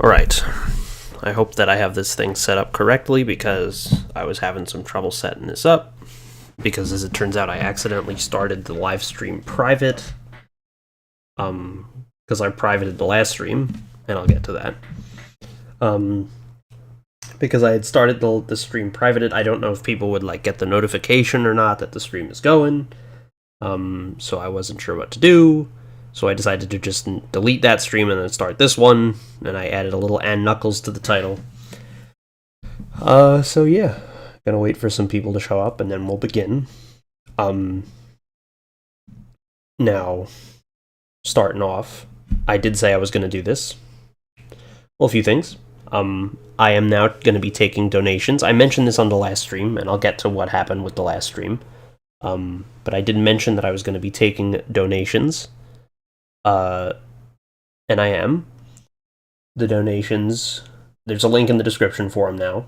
Alright, I hope that I have this thing set up correctly because I was having some trouble setting this up. Because as it turns out, I accidentally started the live stream private. Because I privated the last stream, and I'll get to that. Because I had started the stream privated, I don't know if people would like get the notification or not that the stream is going. So I wasn't sure what to do. So I decided to just delete that stream and then start this one, and I added a little and Knuckles to the title. So yeah, gonna wait for some people to show up and then we'll begin. Now, starting off, I did say I was gonna do this. Well, a few things. I am now gonna be taking donations. I mentioned this on the last stream, and I'll get to what happened with the last stream. But I did mention that I was gonna be taking donations. And I am. The donations, there's a link in the description for them now.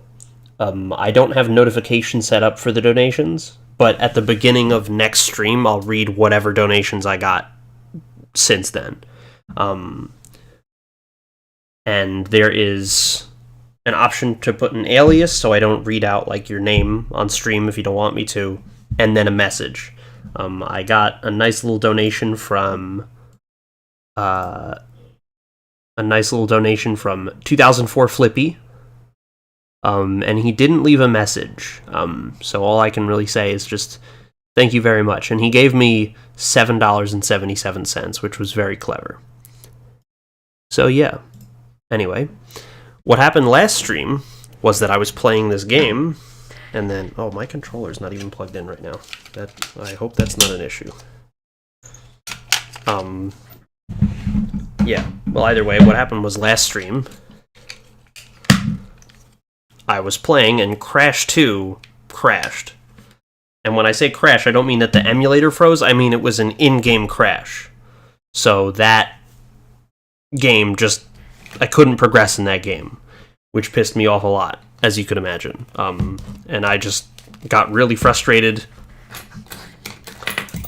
I don't have notifications set up for the donations, but at the beginning of next stream, I'll read whatever donations I got since then. And there is an option to put an alias, so I don't read out like your name on stream if you don't want me to, and then a message. I got a nice little donation from 2004 Flippy, and he didn't leave a message, so all I can really say is just thank you very much, and he gave me $7.77, which was very clever. So yeah, anyway, what happened last stream was that I was playing this game, and then, oh, my controller's not even plugged in right now. I hope that's not an issue. Yeah, well, either way, what happened was last stream, I was playing and Crash 2 crashed. And when I say crash, I don't mean that the emulator froze, I mean it was an in-game crash. So that game just, I couldn't progress in that game, which pissed me off a lot, as you could imagine. And I just got really frustrated.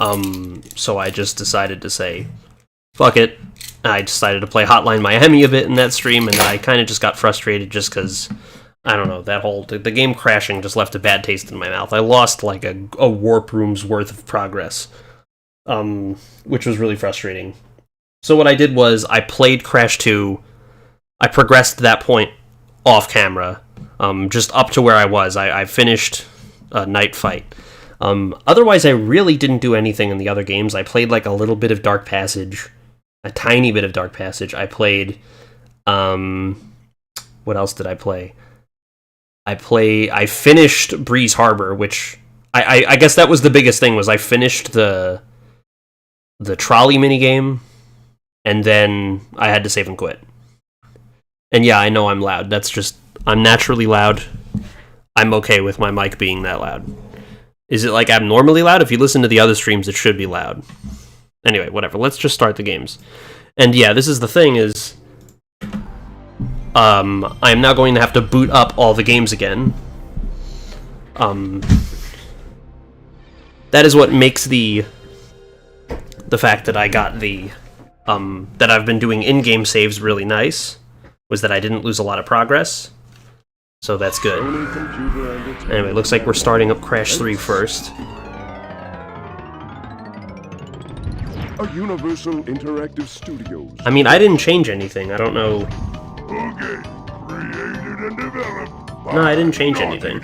So I just decided to say, fuck it. I decided to play Hotline Miami a bit in that stream, and I kind of just got frustrated just because, I don't know, the game crashing just left a bad taste in my mouth. I lost like a warp room's worth of progress, which was really frustrating. So what I did was I played Crash 2, I progressed to that point off camera, just up to where I was. I finished a night fight. Otherwise, I really didn't do anything in the other games. I played like a little bit of Dark Passage, a tiny bit of Dark Passage. I played, what else did I play? I finished Breeze Harbor, which, I guess that was the biggest thing, was I finished the trolley minigame, and then I had to save and quit. And yeah, I know I'm loud. That's just, I'm naturally loud. I'm okay with my mic being that loud. Is it like abnormally loud? If you listen to the other streams, it should be loud. Anyway, whatever. Let's just start the games. And yeah, this is the thing is, I am now going to have to boot up all the games again. That is what makes the fact that I got the, that I've been doing in-game saves really nice, was that I didn't lose a lot of progress. So that's good. Anyway, looks like we're starting up Crash 3 first. A Universal Interactive Studios. I mean, I didn't change anything. I don't know. Okay. Created and developed. No, I didn't change anything.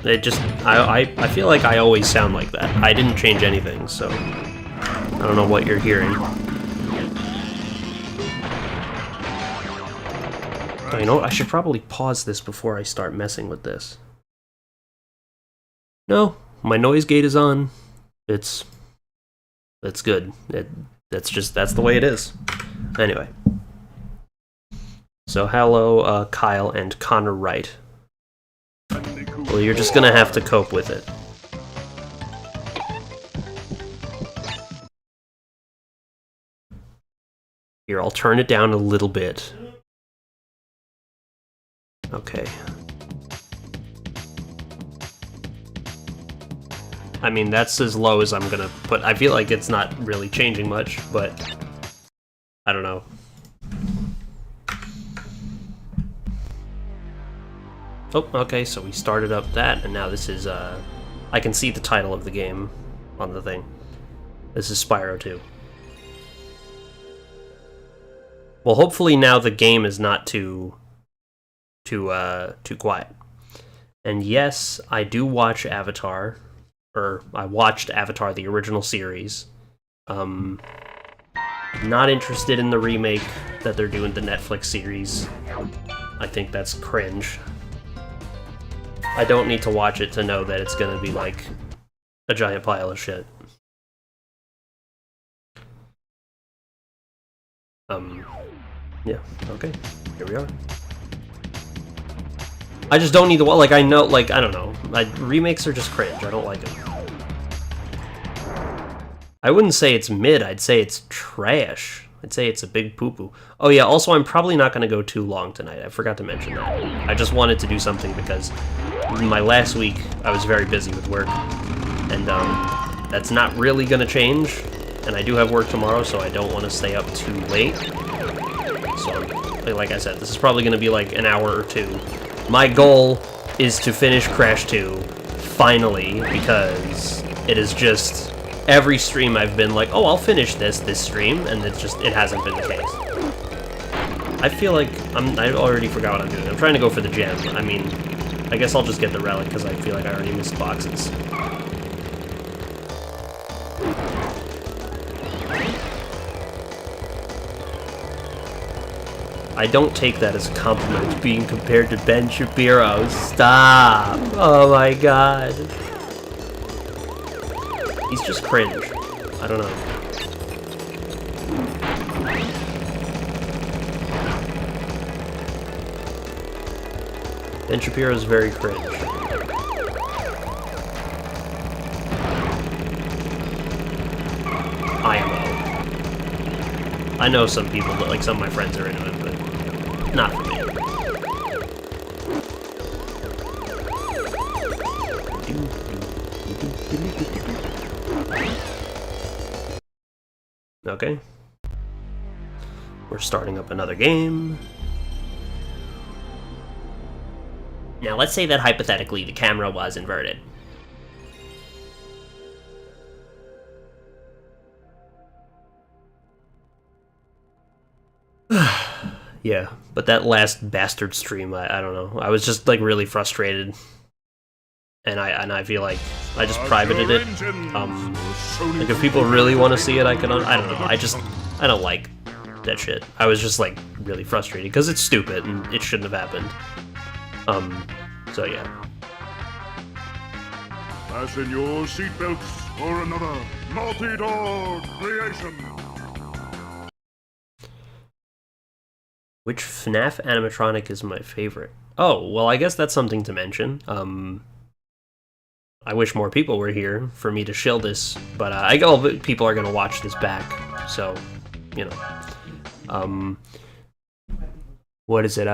It just, I feel like I always sound like that. I didn't change anything, so I don't know what you're hearing. Oh, you know what? I should probably pause this before I start messing with this. No, my noise gate is on. That's good. That's the way it is. Anyway. So hello, Kyle and Connor Wright. Well, you're just gonna have to cope with it. Here, I'll turn it down a little bit. Okay. I mean, that's as low as I'm gonna put. I feel like it's not really changing much, but I don't know. Oh, okay, so we started up that, and now this is, I can see the title of the game on the thing. This is Spyro 2. Well, hopefully now the game is not too quiet. And yes, I do watch Avatar, or I watched Avatar, the original series. Not interested in the remake that they're doing, the Netflix series. I think that's cringe. I don't need to watch it to know that it's gonna be like a giant pile of shit. Yeah, okay, here we are. I just don't need to, like, I know, like, I don't know. Remakes are just cringe, I don't like them. I wouldn't say it's mid, I'd say it's trash. I'd say it's a big poo-poo. Oh yeah, also I'm probably not going to go too long tonight. I forgot to mention that. I just wanted to do something because my last week I was very busy with work. And that's not really going to change. And I do have work tomorrow, so I don't want to stay up too late. So, like I said, this is probably going to be like an hour or two. My goal is to finish Crash 2, finally, because it is just... Every stream I've been like, oh, I'll finish this stream, and it hasn't been the case. I feel like I already forgot what I'm doing. I'm trying to go for the gem. I mean, I guess I'll just get the relic, because I feel like I already missed boxes. I don't take that as a compliment, being compared to Ben Shapiro. Stop! Oh my god. He's just cringe. I don't know. Ben Shapiro's very cringe. IMO. I know some people, like some of my friends are into it, but not for me. Okay. We're starting up another game. Now let's say that hypothetically the camera was inverted. Yeah, but that last bastard stream, I don't know. I was just like really frustrated. And I feel like I just privated it. Like if people really want to see it, I don't know. I don't like that shit. I was just like really frustrated because it's stupid and it shouldn't have happened. So yeah. Fasten your seatbelts for another Naughty Dog creation. Which FNAF animatronic is my favorite? Oh, well, I guess that's something to mention. I wish more people were here for me to shill this, but I know people are gonna watch this back, so, you know. What is it,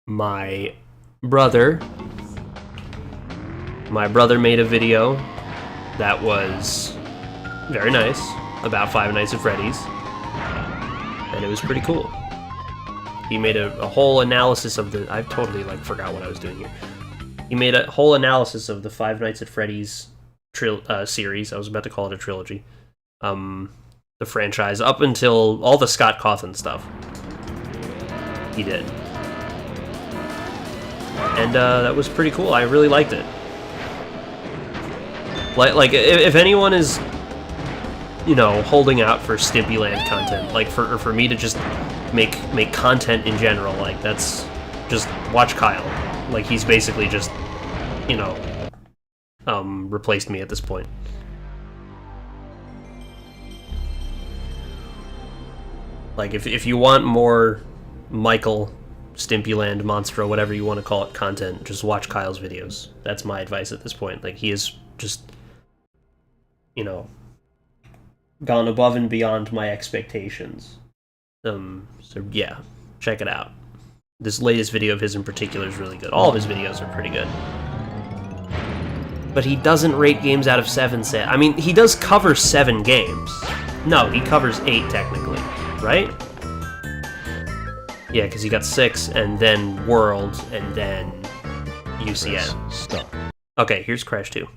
my brother made a video that was very nice about Five Nights at Freddy's, and it was pretty cool. He made a whole analysis of the... I totally, like, forgot what I was doing here. He made a whole analysis of the Five Nights at Freddy's series. I was about to call it a trilogy. The franchise, up until all the Scott Cawthon stuff. He did. And that was pretty cool. I really liked it. Like if anyone is, you know, holding out for Stimpyland content, like for me to just make content in general, like that's just watch Kyle. Like he's basically just, you know, replaced me at this point. Like if you want more Michael, Stimpyland, MONSTRO, whatever you want to call it, content, just watch Kyle's videos. That's my advice at this point. Like he is just, you know, gone above and beyond my expectations. So yeah, check it out. This latest video of his in particular is really good. All of his videos are pretty good. But he doesn't rate games out of 7. I mean, he does cover 7 games. No, he covers 8 technically, right? Yeah, because you got 6, and then World, and then UCN. Start. Okay, here's Crash 2.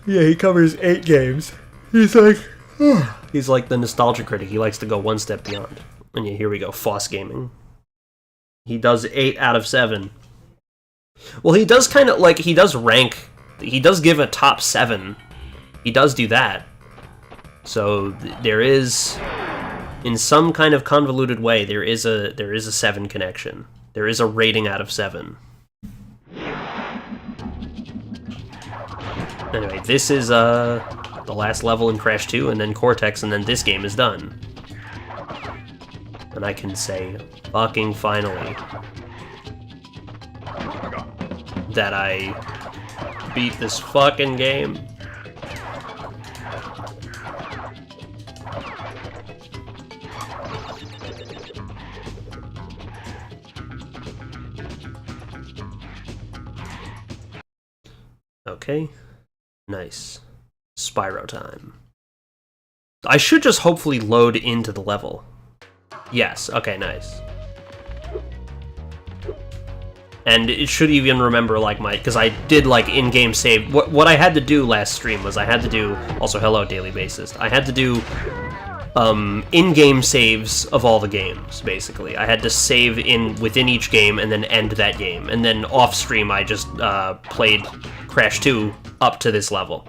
Yeah, he covers 8 games. He's like the nostalgia critic. He likes to go one step beyond. And yeah, here we go, Foss Gaming. He does 8 out of 7. Well, he does kind of, like, he does rank, he does give a top 7. He does do that. So, there is, in some kind of convoluted way, there is a 7 connection. There is a rating out of 7. Anyway, this is, the last level in Crash 2, and then Cortex, and then this game is done. And I can say, fucking finally, that I beat this fucking game. Okay, nice. Spyro time. I should just hopefully load into the level. Yes, okay, nice. And it should even remember, like, because I did, like, in-game save. What I had to do last stream was I had to do, also hello, Daily Bassist, I had to do in-game saves of all the games, basically. I had to save within each game and then end that game. And then off-stream I just played Crash 2 up to this level.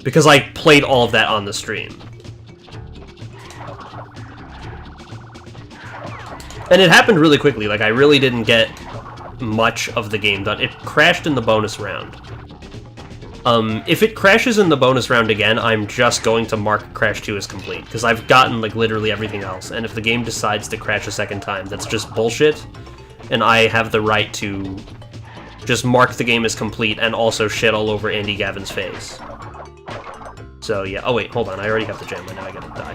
Because I played all of that on the stream. And it happened really quickly, like, I really didn't get much of the game done. It crashed in the bonus round. If it crashes in the bonus round again, I'm just going to mark Crash 2 as complete, because I've gotten, like, literally everything else, and if the game decides to crash a second time, that's just bullshit, and I have the right to just mark the game as complete and also shit all over Andy Gavin's face. So, yeah. Oh, wait, hold on. I already have the gem, and now I gotta die.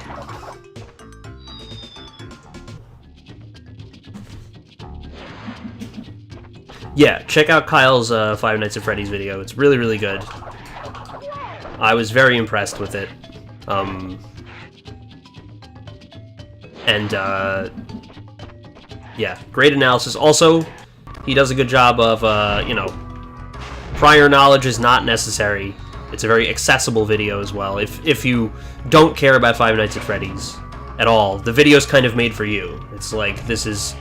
Yeah, check out Kyle's Five Nights at Freddy's video. It's really, really good. I was very impressed with it. Yeah, great analysis. Also, he does a good job of, you know, prior knowledge is not necessary. It's a very accessible video as well. If you don't care about Five Nights at Freddy's at all, the video's kind of made for you. It's like, this is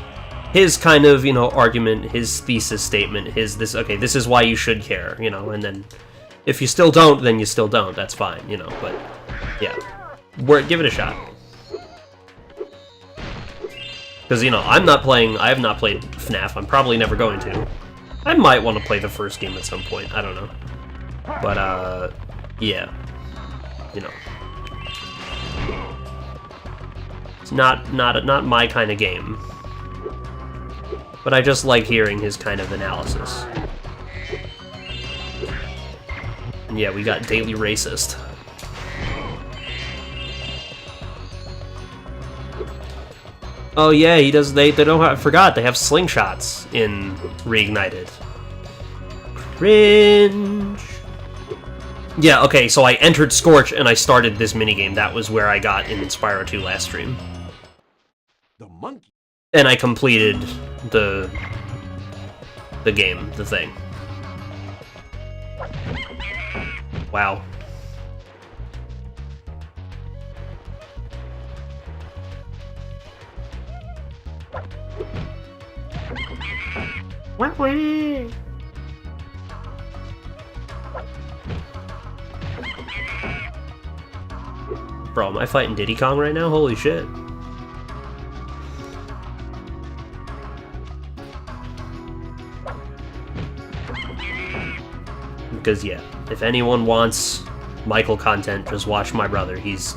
his kind of, you know, argument, his thesis statement, okay, this is why you should care, you know, and then if you still don't, then you still don't, that's fine, you know, but, yeah. Give it a shot. Because, you know, I have not played FNAF, I'm probably never going to. I might want to play the first game at some point, I don't know. But, yeah. You know. It's not my kind of game. But I just like hearing his kind of analysis. And yeah, we got Daily Racist. Oh yeah, he does. They don't have. I forgot they have slingshots in Reignited. Cringe. Yeah. Okay. So I entered Scorch and I started this minigame. That was where I got in Spyro 2 last stream. The monkey. And I completed the game, the thing. Wow. Bro, am I fighting Diddy Kong right now? Holy shit. Because, yeah, if anyone wants Michael content, just watch my brother. He's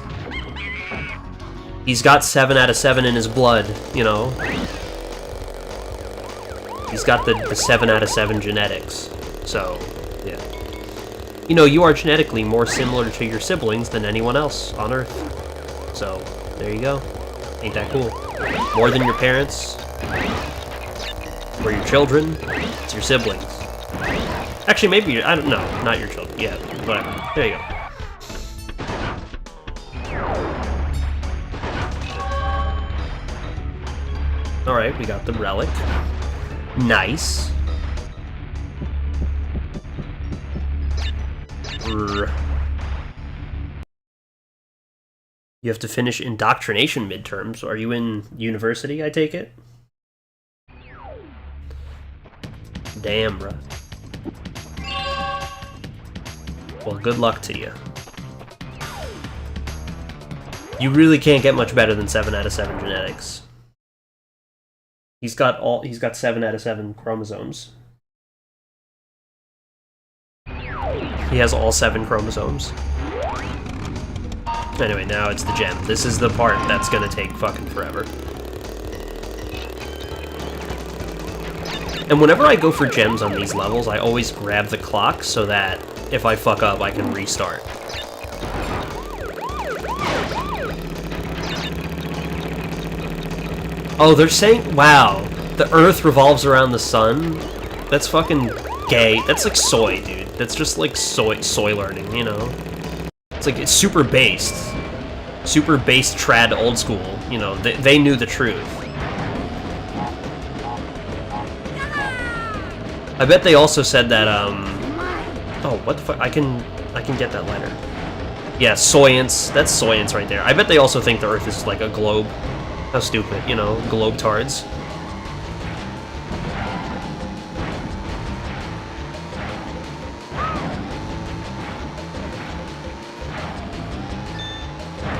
got 7 out of 7 in his blood, you know? He's got the 7 out of 7 genetics, so, yeah. You know, you are genetically more similar to your siblings than anyone else on Earth. So, there you go. Ain't that cool? More than your parents, or your children, it's your siblings. Actually, maybe, I don't know, not your children. Yeah, whatever. There you go. Alright, we got the relic. Nice. You have to finish indoctrination midterms. Are you in university, I take it? Damn, bruh. Well, good luck to you. You really can't get much better than 7 out of 7 genetics. He's got 7 out of 7 chromosomes. He has all 7 chromosomes. Anyway, now it's the gem. This is the part that's gonna take fucking forever. And whenever I go for gems on these levels, I always grab the clock so that if I fuck up, I can restart. Oh, they're saying, wow, the Earth revolves around the sun? That's fucking gay. That's like soy, dude. That's just like soy learning, you know? It's like, it's super based. Super based trad old school, you know, they knew the truth. I bet they also said that, oh, what the fuck, I can get that letter. Yeah, soyance, that's soyance right there. I bet they also think the Earth is like a globe. How stupid, you know, globetards.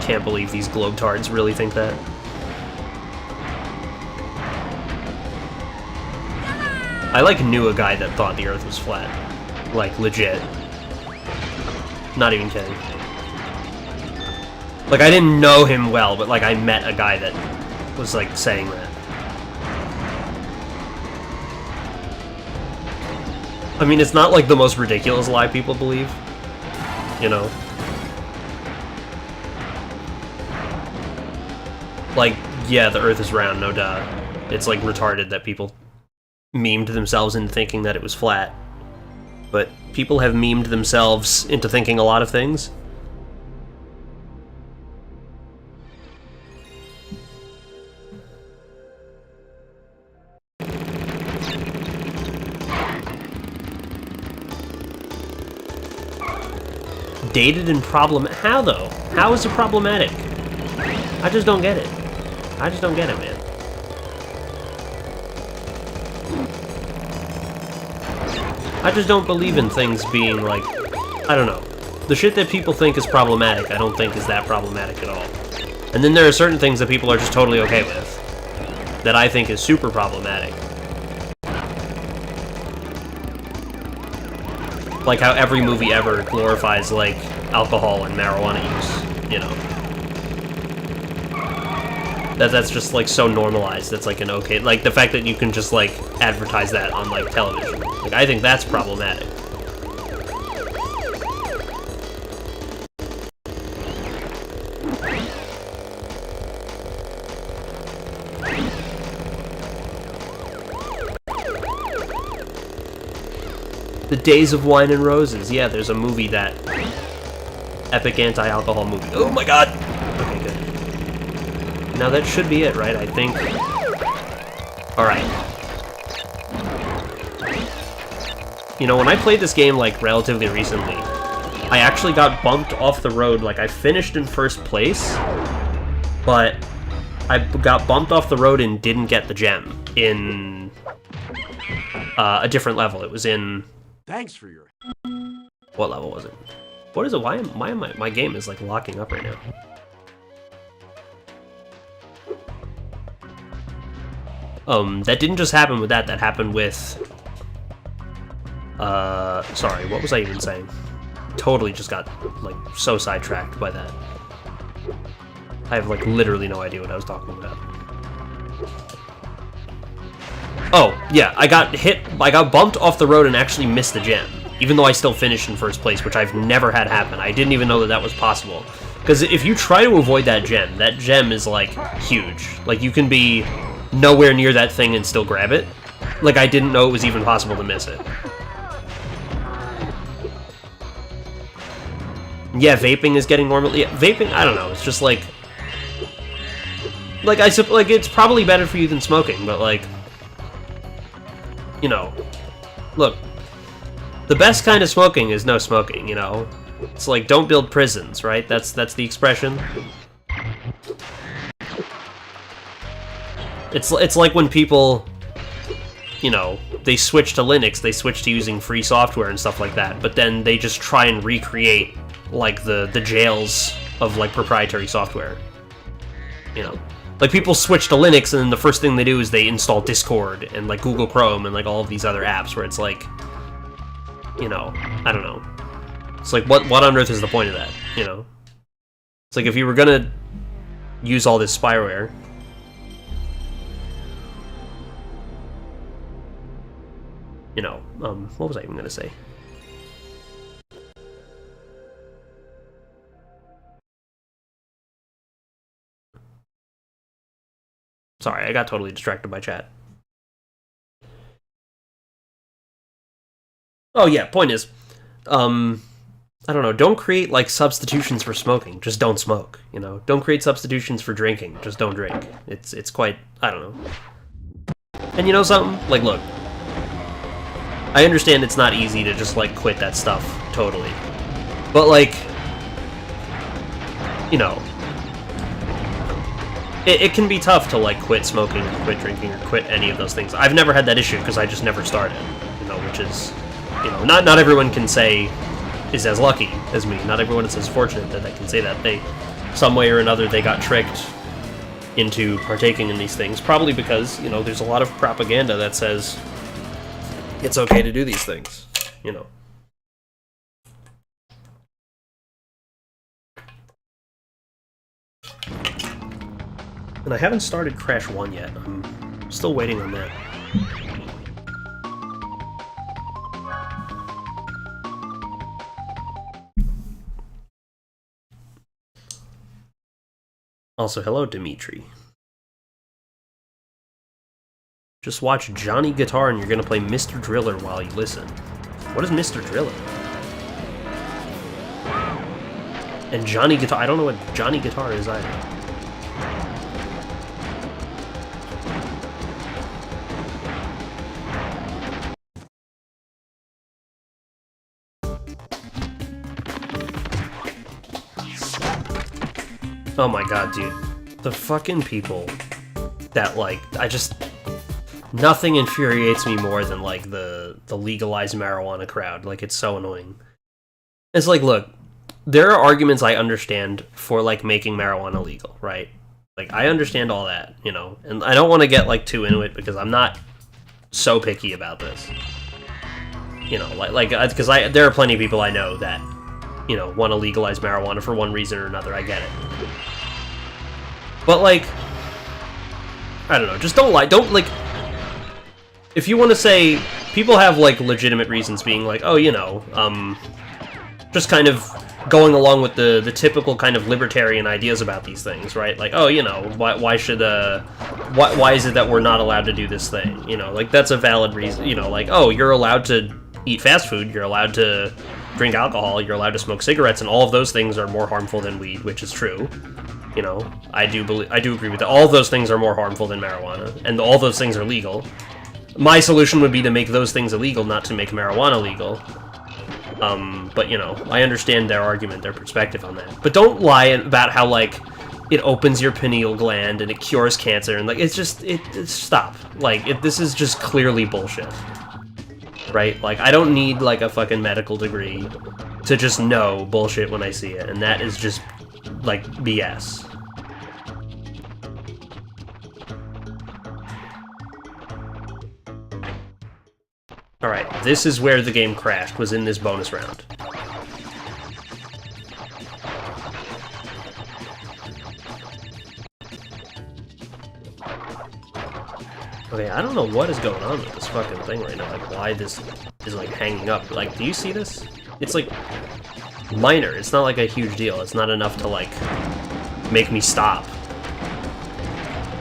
Can't believe these globetards really think that. I like knew a guy that thought the Earth was flat. Like, legit. Not even kidding. Like, I didn't know him well, but like I met a guy that was like saying that. I mean, it's not like the most ridiculous lie people believe, you know? Like, yeah, the Earth is round, no doubt. It's like retarded that people memed themselves into thinking that it was flat. But people have memed themselves into thinking a lot of things. Dated and how though? How is it problematic? I just don't get it. I just don't get it, man. I just don't believe in things being like, I don't know. The shit that people think is problematic, I don't think is that problematic at all. And then there are certain things that people are just totally okay with, that I think is super problematic. Like how every movie ever glorifies, like, alcohol and marijuana use, you know? That's just, like, so normalized, that's, like, an okay... Like, the fact that you can just, like, advertise that on, like, television. Like, I think that's problematic. The Days of Wine and Roses. Yeah, there's a movie that... Epic anti-alcohol movie. Oh my god! Okay, good. Now that should be it, right? I think... Alright. You know, when I played this game, like, relatively recently, I actually got bumped off the road. Like, I finished in first place, but I got bumped off the road and didn't get the gem in a different level. It was in... Thanks for your... What level was it? What is it? Why am my game is like locking up right now? That didn't just happen with that happened with... sorry, what was I even saying? Totally just got, like, so sidetracked by that. I have, like, literally no idea what I was talking about. Oh, yeah, I got bumped off the road and actually missed the gem, even though I still finished in first place, which I've never had happen. I didn't even know that that was possible. Because if you try to avoid that gem is, like, huge. Like, you can be nowhere near that thing and still grab it. Like, I didn't know it was even possible to miss it. Yeah, vaping is getting normal. Yeah, vaping, I don't know, it's just like... like, like, it's probably better for you than smoking, but, like, you know, look, the best kind of smoking is no smoking, you know? It's like, don't build prisons, right? That's the expression. It's like when people, you know, they switch to Linux, they switch to using free software and stuff like that, but then they just try and recreate, like, the jails of, like, proprietary software. You know? Like, people switch to Linux, and then the first thing they do is they install Discord and, like, Google Chrome and, like, all of these other apps where it's like, you know, I don't know. It's like, what on earth is the point of that, you know? It's like, if you were gonna use all this spyware... You know, what was I even gonna say? Sorry, I got totally distracted by chat. Oh yeah, point is, I don't know, don't create, like, substitutions for smoking. Just don't smoke, you know? Don't create substitutions for drinking. Just don't drink. It's quite, I don't know. And you know something? Like, look. I understand it's not easy to just, like, quit that stuff totally. But, like, you know, it can be tough to, like, quit smoking or quit drinking or quit any of those things. I've never had that issue because I just never started, you know, which is, you know, not everyone can say is as lucky as me. Not everyone is as fortunate that they can say that. They, some way or another, they got tricked into partaking in these things. Probably because, you know, there's a lot of propaganda that says it's okay to do these things, you know. And I haven't started Crash 1 yet. I'm still waiting on that. Also, hello, Dimitri. Just watch Johnny Guitar and you're gonna play Mr. Driller while you listen. What is Mr. Driller? And Johnny Guitar, I don't know what Johnny Guitar is either. Oh my god, dude. The fucking people that, like, nothing infuriates me more than, like, the legalized marijuana crowd. Like, it's so annoying. It's like, look, there are arguments I understand for, like, making marijuana legal, right? Like, I understand all that, you know? And I don't want to get, like, too into it because I'm not so picky about this. You know, because there are plenty of people I know that, you know, want to legalize marijuana for one reason or another. I get it. But, like, I don't know, just don't lie. Don't, like, if you want to say, people have, like, legitimate reasons being like, oh, you know, just kind of going along with the typical kind of libertarian ideas about these things, right? Like, oh, you know, why is it that we're not allowed to do this thing? You know, like, that's a valid reason, you know, like, oh, you're allowed to eat fast food, you're allowed to drink alcohol, you're allowed to smoke cigarettes, and all of those things are more harmful than weed, which is true. You know, I do agree with that. All of those things are more harmful than marijuana, and all those things are legal. My solution would be to make those things illegal, not to make marijuana legal. But, you know, I understand their argument, their perspective on that. But don't lie about how, like, it opens your pineal gland and it cures cancer, and, like, it's just, stop. Like, this is just clearly bullshit. Right? Like, I don't need, like, a fucking medical degree to just know bullshit when I see it, and that is just, like, BS. Alright, this is where the game crashed, was in this bonus round. Okay, I don't know what is going on with this fucking thing right now, like, why this is, like, hanging up. Like, do you see this? It's, like, minor. It's not, like, a huge deal. It's not enough to, like, make me stop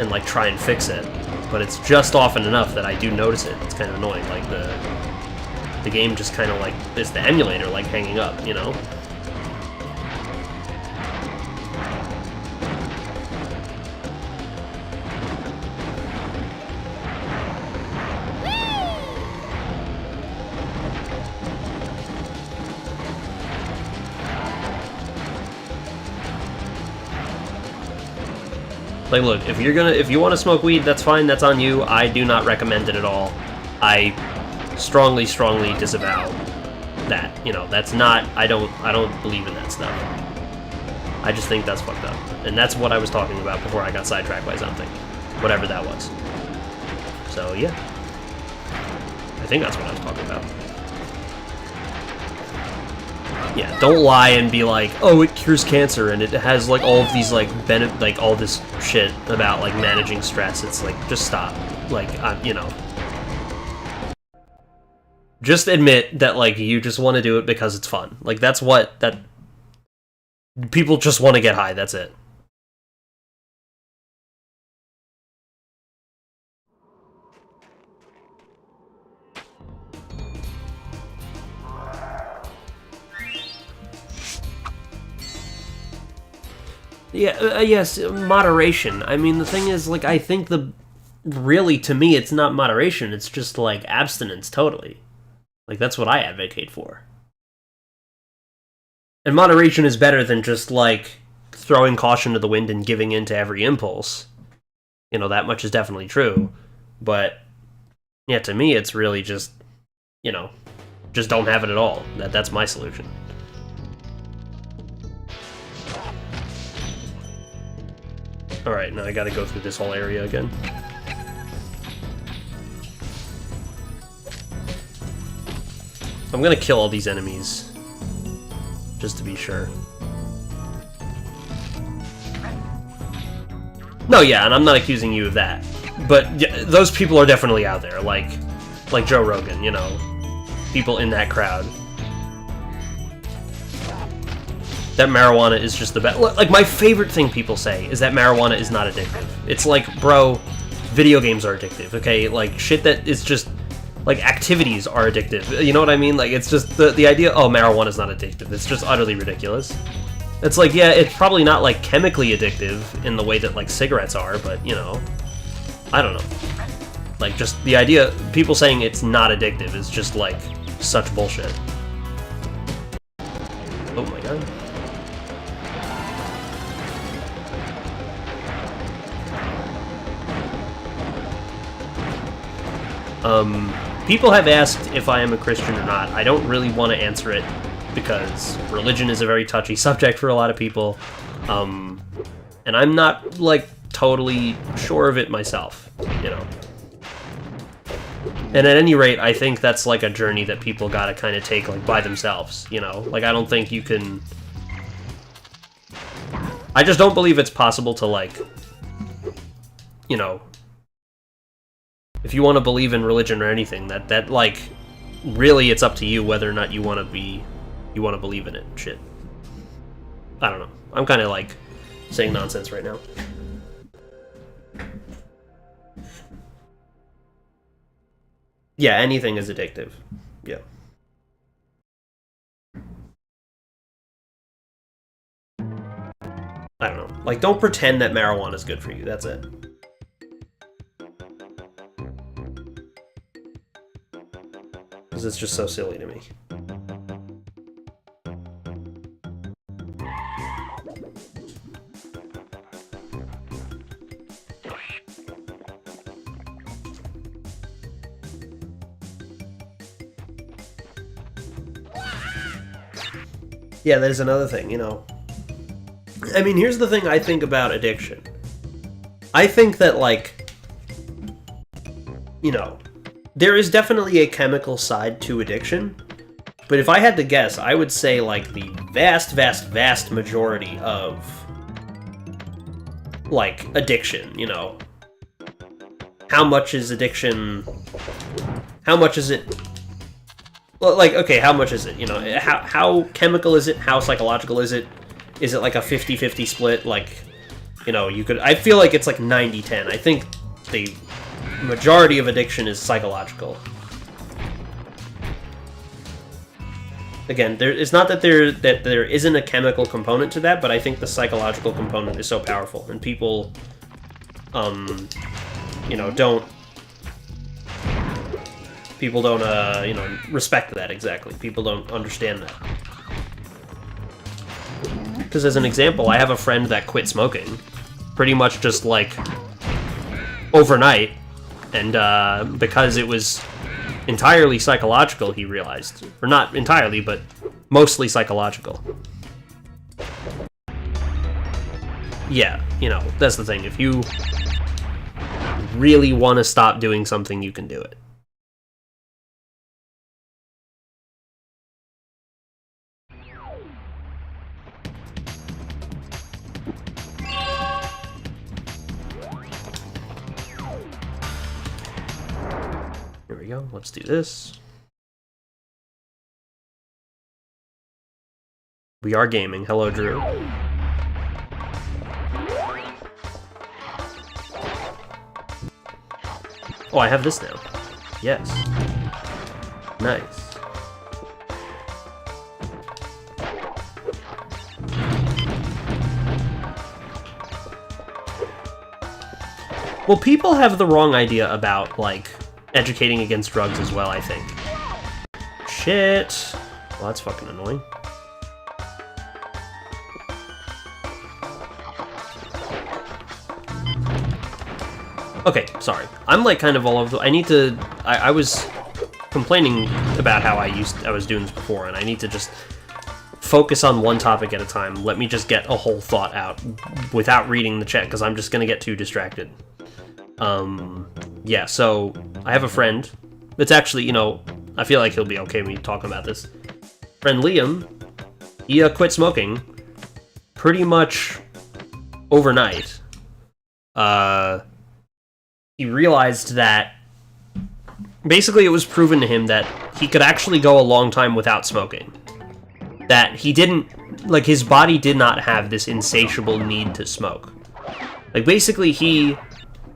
and, like, try and fix it. But it's just often enough that I do notice it. It's kind of annoying. Like, the game just kind of, like, is the emulator, like, hanging up, you know? Like, look, if you want to smoke weed, that's fine. That's on you. I do not recommend it at all. I strongly, strongly disavow that. You know, that's not. I don't believe in that stuff. I just think that's fucked up, and that's what I was talking about before I got sidetracked by something, whatever that was. So yeah, I think that's what I was talking about. Yeah, don't lie and be like, oh, it cures cancer, and it has, like, all of these, like, all this shit about, like, managing stress. It's like, just stop. Like, you know. Just admit that, like, you just want to do it because it's fun. Like, that's what, people just want to get high, that's it. Yeah, yes, moderation. I mean, the thing is, like, I think really, to me, it's not moderation, it's just, like, abstinence, totally. Like, that's what I advocate for. And moderation is better than just, like, throwing caution to the wind and giving in to every impulse. You know, that much is definitely true. But, yeah, to me, it's really just, you know, just don't have it at all. That's my solution. Alright, now I gotta go through this whole area again. I'm gonna kill all these enemies, just to be sure. No, yeah, and I'm not accusing you of that. But yeah, those people are definitely out there, like Joe Rogan, you know. People in that crowd. That marijuana is just the best. Like, my favorite thing people say is that marijuana is not addictive. It's like, bro, video games are addictive, okay? Like, shit that is just, like, activities are addictive. You know what I mean? Like, it's just, the idea, oh, marijuana is not addictive. It's just utterly ridiculous. It's like, yeah, it's probably not, like, chemically addictive in the way that, like, cigarettes are, but, you know, I don't know. Like, just the idea, people saying it's not addictive is just, like, such bullshit. Oh my god. People have asked if I am a Christian or not. I don't really want to answer it because religion is a very touchy subject for a lot of people. And I'm not, like, totally sure of it myself, you know. And at any rate, I think that's, like, a journey that people gotta kind of take, like, by themselves, you know. Like, I don't think you can... I just don't believe it's possible to, like, you know... If you want to believe in religion or anything, that like, really, it's up to you whether or not you want to believe in it. Shit. I don't know. I'm kind of like saying nonsense right now. Yeah, anything is addictive. Yeah. I don't know. Like, don't pretend that marijuana is good for you. That's it. Because it's just so silly to me. Yeah, there's another thing, you know. I mean, here's the thing I think about addiction. I think that, like, you know, there is definitely a chemical side to addiction, but if I had to guess, I would say, like, the vast, vast, vast majority of, like, addiction, you know. How much is addiction... How much is it... Well, like, okay, how much is it, you know? How chemical is it? How psychological is it? Is it, like, a 50-50 split? Like, you know, you could... I feel like it's, like, 90-10. I think the majority of addiction is psychological. Again, it's not that there isn't a chemical component to that, but I think the psychological component is so powerful, and people, you know, don't you know, respect that exactly. People don't understand that. Because as an example, I have a friend that quit smoking, pretty much just like overnight, and because it was entirely psychological, he realized, or not entirely, but mostly psychological. Yeah, you know, that's the thing. If you really want to stop doing something, you can do it. Here we go. Let's do this. We are gaming. Hello, Drew. Oh, I have this now. Yes. Nice. Well, people have the wrong idea about, like, educating against drugs as well, I think. Shit. Well, that's fucking annoying. Okay, sorry. I'm like kind of all over the... I need to... I was complaining about how I was doing this before, and I need to just focus on one topic at a time. Let me just get a whole thought out without reading the chat, because I'm just gonna get too distracted. Yeah, so I have a friend. It's actually, you know, I feel like he'll be okay with me talking about this. Friend Liam, he quit smoking pretty much overnight. He realized that basically it was proven to him that he could actually go a long time without smoking. That he didn't, like, his body did not have this insatiable need to smoke. Like, basically he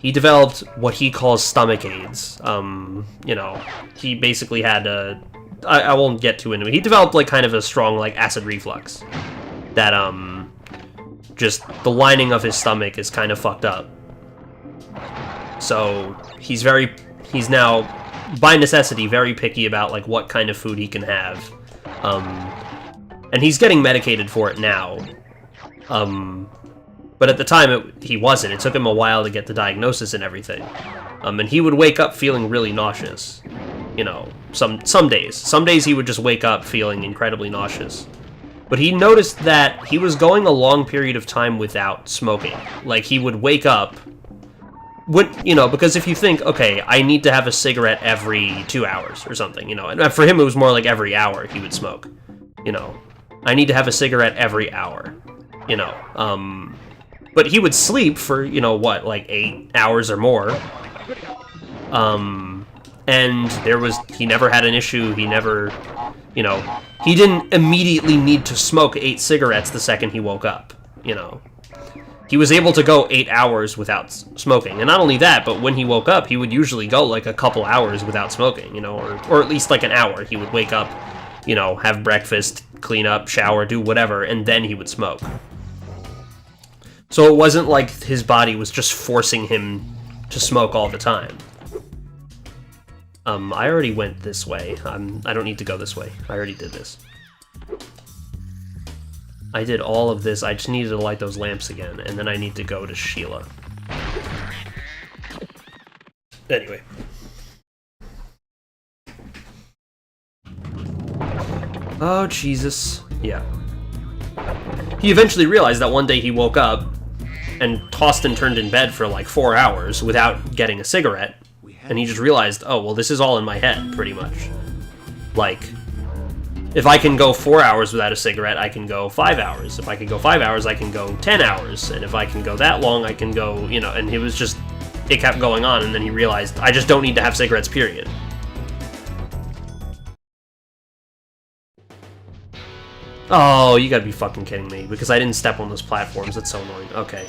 developed what he calls stomach aids. You know, he basically had a, I won't get too into it. He developed, like, kind of a strong, like, acid reflux. That, just the lining of his stomach is kind of fucked up. So he's now, by necessity, very picky about, like, what kind of food he can have. And he's getting medicated for it now. But at the time, he wasn't. It took him a while to get the diagnosis and everything. And he would wake up feeling really nauseous. You know, some days. Some days he would just wake up feeling incredibly nauseous. But he noticed that he was going a long period of time without smoking. Like, he would wake up... you know, because if you think, okay, I need to have a cigarette every 2 hours or something, you know, and for him it was more like every hour he would smoke, you know. I need to have a cigarette every hour, you know. But he would sleep for, you know, what, like 8 hours or more. And he never had an issue, he never, you know, he didn't immediately need to smoke 8 cigarettes the second he woke up, you know. He was able to go 8 hours without smoking. And not only that, but when he woke up, he would usually go like a couple hours without smoking, you know, or at least like an hour. He would wake up, you know, have breakfast, clean up, shower, do whatever, and then he would smoke. So it wasn't like his body was just forcing him to smoke all the time. I already went this way. I don't need to go this way. I already did this. I did all of this, I just needed to light those lamps again, and then I need to go to Sheila. Anyway. Oh, Jesus. Yeah. He eventually realized that one day he woke up and tossed and turned in bed for like 4 hours without getting a cigarette, and he just realized, oh, well, this is all in my head, pretty much. Like... if I can go 4 hours without a cigarette, I can go 5 hours. If I can go 5 hours, I can go 10 hours. And if I can go that long, I can go, you know, and it kept going on, and then he realized, I just don't need to have cigarettes, period. Oh, you gotta be fucking kidding me, because I didn't step on those platforms, that's so annoying. Okay.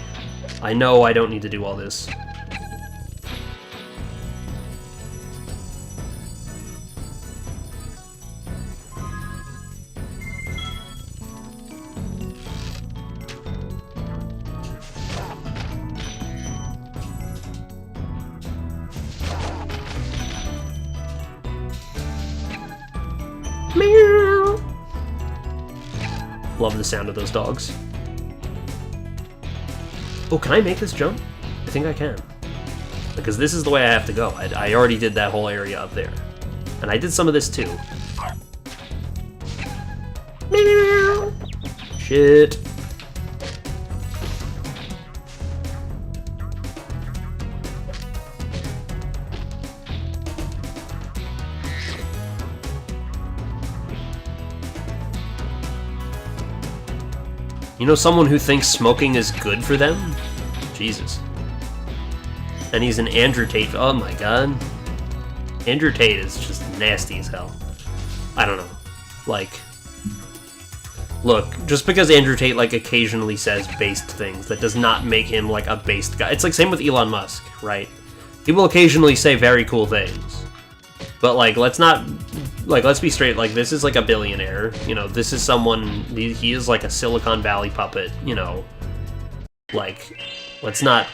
I know I don't need to do all this. Meow. Love the sound of those dogs. Oh, can I make this jump? I think I can. Because this is the way I have to go. I already did that whole area up there. And I did some of this too. Shit. You know someone who thinks smoking is good for them? Jesus. And he's an Andrew Tate. Oh my god. Andrew Tate is just nasty as hell. I don't know. Like, look, just because Andrew Tate, like, occasionally says based things, that does not make him, like, a based guy. It's like same with Elon Musk, right? He will occasionally say very cool things. But, like, let's not... Like, let's be straight, like, this is, like, a billionaire. You know, this is someone... He is, like, a Silicon Valley puppet, you know. Like, let's not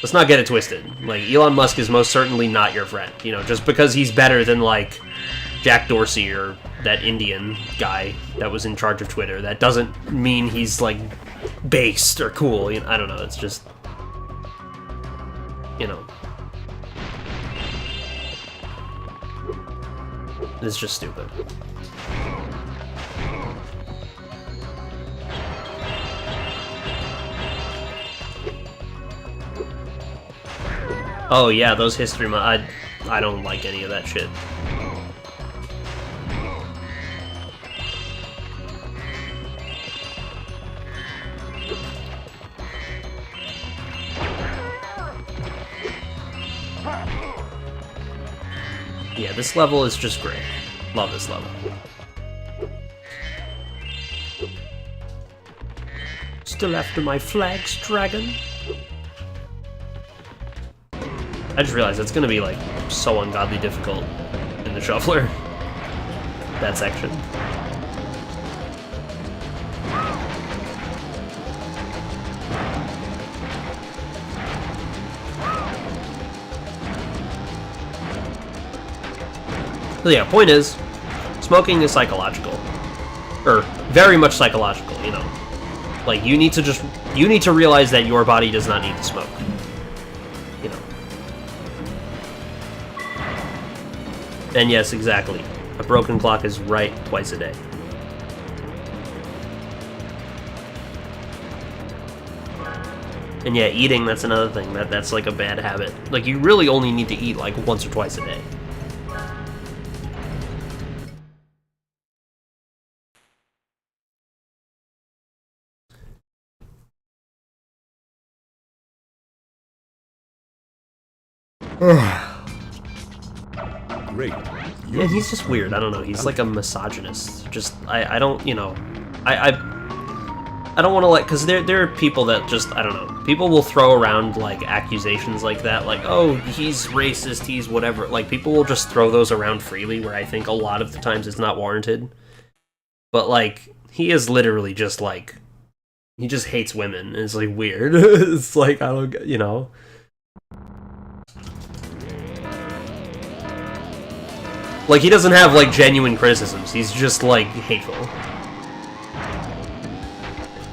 get it twisted. Like, Elon Musk is most certainly not your friend. You know, just because he's better than, like, Jack Dorsey or that Indian guy that was in charge of Twitter, that doesn't mean he's, like, based or cool. You know, I don't know, it's just... You know... It's just stupid. Oh yeah, those history I don't like any of that shit. Yeah, this level is just great. Love this level. Still after my flags, dragon? I just realized it's gonna be, like, so ungodly difficult in the shuffler. That section. So yeah, point is, smoking is psychological. Or, very much psychological, you know. Like, you need to realize that your body does not need to smoke. You know. And yes, exactly. A broken clock is right twice a day. And yeah, eating, that's another thing. That's like a bad habit. Like, you really only need to eat like once or twice a day. Great. Yeah, he's just weird. I don't know. He's like a misogynist. Just I don't, you know, I don't want to, like, because there are people that just, I don't know. People will throw around like accusations like that, like, oh, he's racist, he's whatever. Like, people will just throw those around freely, where I think a lot of the times it's not warranted. But like, he is literally just like, he just hates women. And it's like weird. It's like, I don't, you know. Like, he doesn't have, like, genuine criticisms. He's just, like, hateful.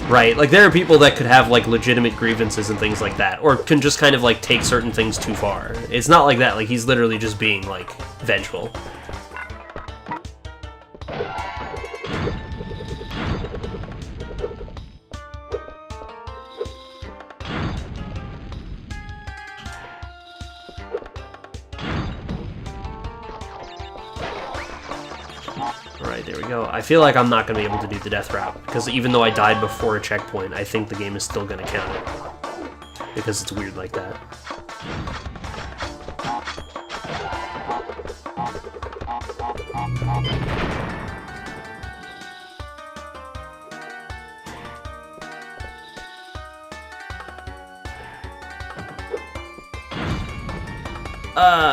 Right? Like, there are people that could have, like, legitimate grievances and things like that. Or can just kind of, like, take certain things too far. It's not like that. Like, he's literally just being, like, vengeful. Alright, there we go. I feel like I'm not going to be able to do the death route, because even though I died before a checkpoint, I think the game is still going to count it. Because it's weird like that.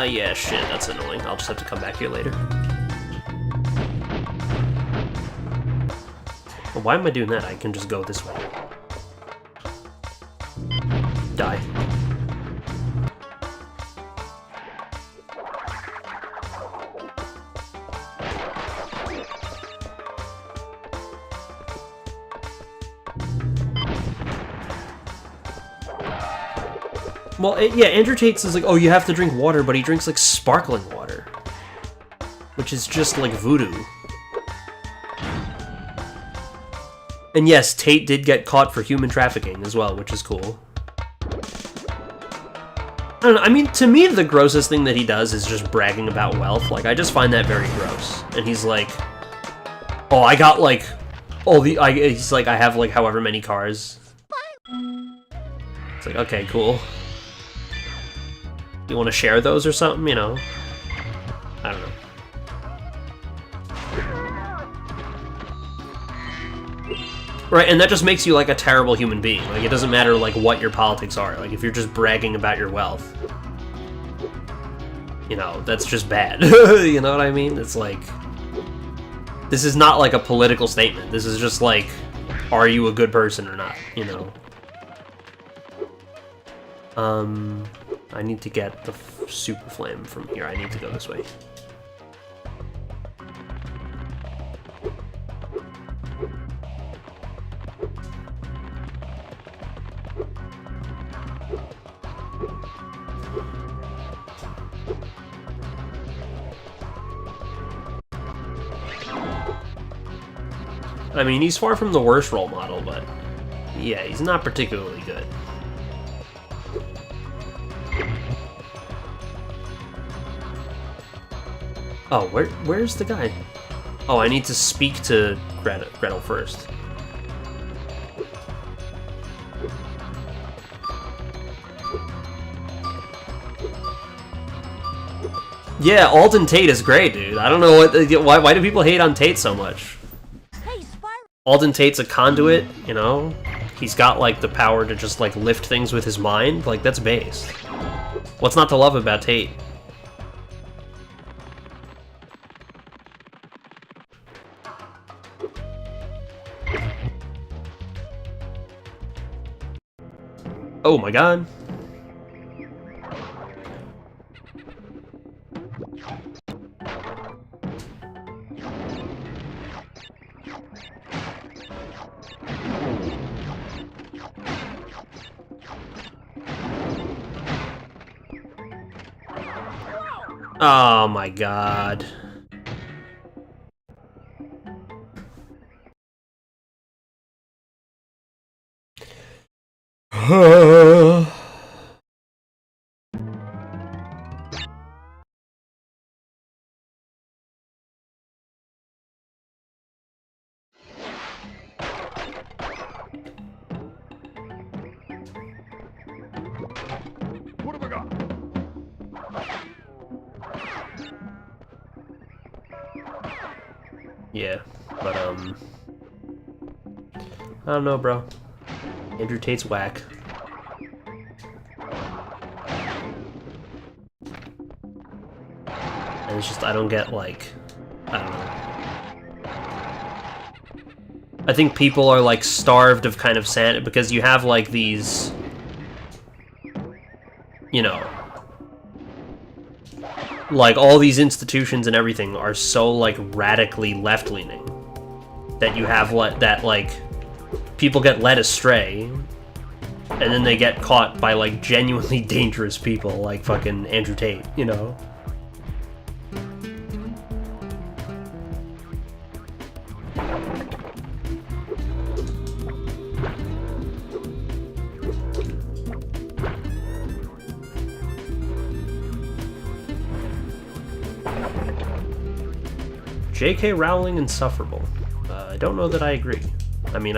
Yeah, shit, that's annoying. I'll just have to come back here later. Well, why am I doing that? I can just go this way. Die. Well, yeah, Andrew Tate's is like, oh, you have to drink water, but he drinks, like, sparkling water. Which is just, like, voodoo. And yes, Tate did get caught for human trafficking as well, which is cool. I don't know, I mean, to me, the grossest thing that he does is just bragging about wealth. Like, I just find that very gross. And he's like, oh, I got, like, he's like, I have, like, however many cars. It's like, okay, cool. You want to share those or something, you know? I don't know. Right, and that just makes you, like, a terrible human being. Like, it doesn't matter, like, what your politics are. Like, if you're just bragging about your wealth, you know, that's just bad. You know what I mean? It's like, this is not, like, a political statement. This is just, like, are you a good person or not, you know? I need to get the Super Flame from here. I need to go this way. I mean, he's far from the worst role model, but yeah, he's not particularly good. Oh, where's the guy? Oh, I need to speak to Gretel first. Yeah, Alden Tate is great, dude. I don't know why do people hate on Tate so much? Alden Tate's a conduit, you know? He's got, like, the power to just, like, lift things with his mind. Like, that's based. What's not to love about Tate? Oh my god. Oh my god. What have I got? Yeah, but I don't know, bro. Andrew Tate's whack. And it's just, I don't get, like, I don't know. I think people are, like, starved of kind of sanity, because you have, like, these, you know, like, all these institutions and everything are so, like, radically left-leaning that you have, that, like, people get led astray, and then they get caught by, like, genuinely dangerous people, like fucking Andrew Tate, you know? J.K. Rowling insufferable. I don't know that I agree. I mean,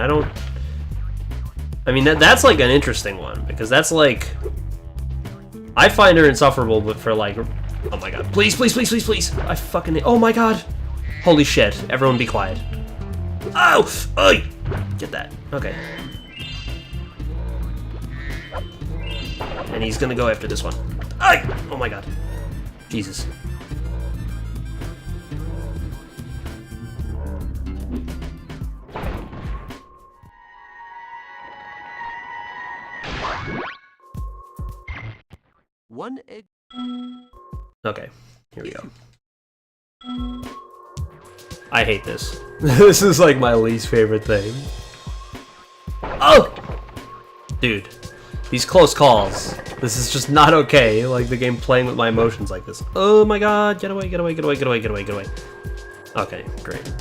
that's like an interesting one, because that's like, I find her insufferable, but for like, oh my god, please, please, please, please, please, I fucking, oh my god, holy shit, everyone be quiet. Oh, oi, get that, okay. And he's gonna go after this one. Oh my god, Jesus. One egg. Okay, here we go. I hate this. This is like my least favorite thing. Oh! Dude, These close calls. This is just not okay, like the game playing with my emotions like this. Oh my god, get away, get away, get away, get away, get away, get away. Okay, great.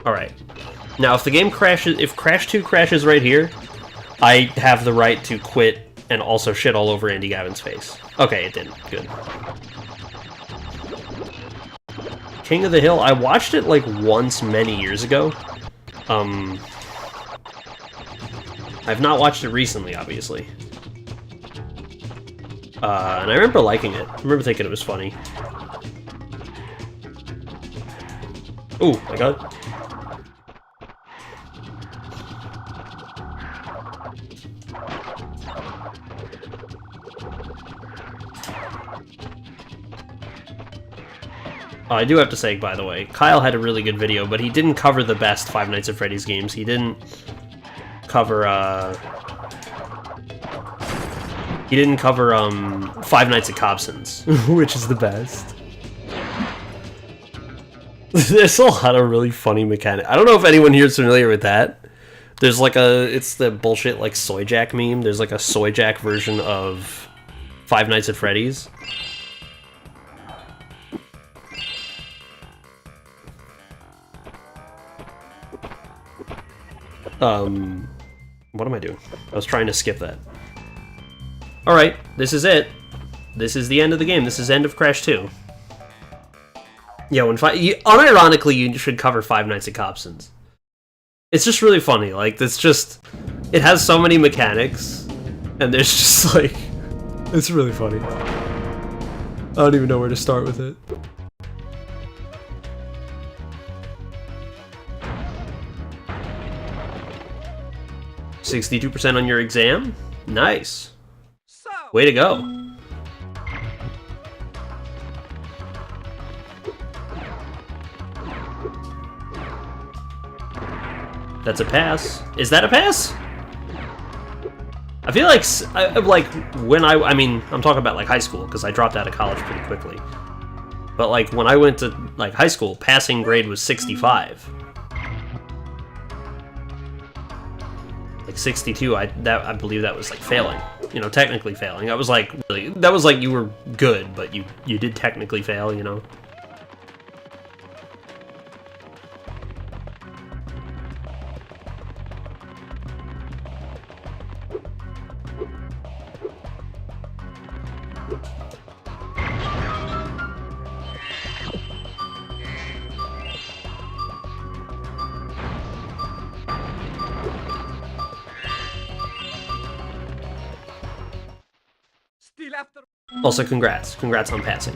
Alright. Now, if the game crashes, if Crash 2 crashes right here, I have the right to quit and also shit all over Andy Gavin's face. Okay, it didn't. Good. King of the Hill, I watched it like once many years ago. I've not watched it recently, obviously. And I remember liking it. I remember thinking it was funny. Oh my god. I do have to say, by the way, Kyle had a really good video, but he didn't cover the best Five Nights at Freddy's games. He didn't cover, Five Nights at Cobson's, which is the best. There's a lot of really funny mechanics. I don't know if anyone here is familiar with that. There's like it's the bullshit, like, Soy Jack meme. There's like a Soy Jack version of Five Nights at Freddy's. What am I doing? I was trying to skip that. Alright, this is it. This is the end of the game. This is end of Crash 2. Yeah, unironically, you should cover Five Nights at Cobson's. It's just really funny. Like, it's just... It has so many mechanics, and there's just, like... It's really funny. I don't even know where to start with it. 62% on your exam? Nice. Way to go. That's a pass. Is that a pass? I feel like, when I mean, I'm talking about, like, high school, because I dropped out of college pretty quickly. But, like, when I went to, like, high school, passing grade was 65. Like 62, I believe that was like failing. You know, technically failing. That was like you were good, but you did technically fail, you know. Also, congrats. Congrats on passing.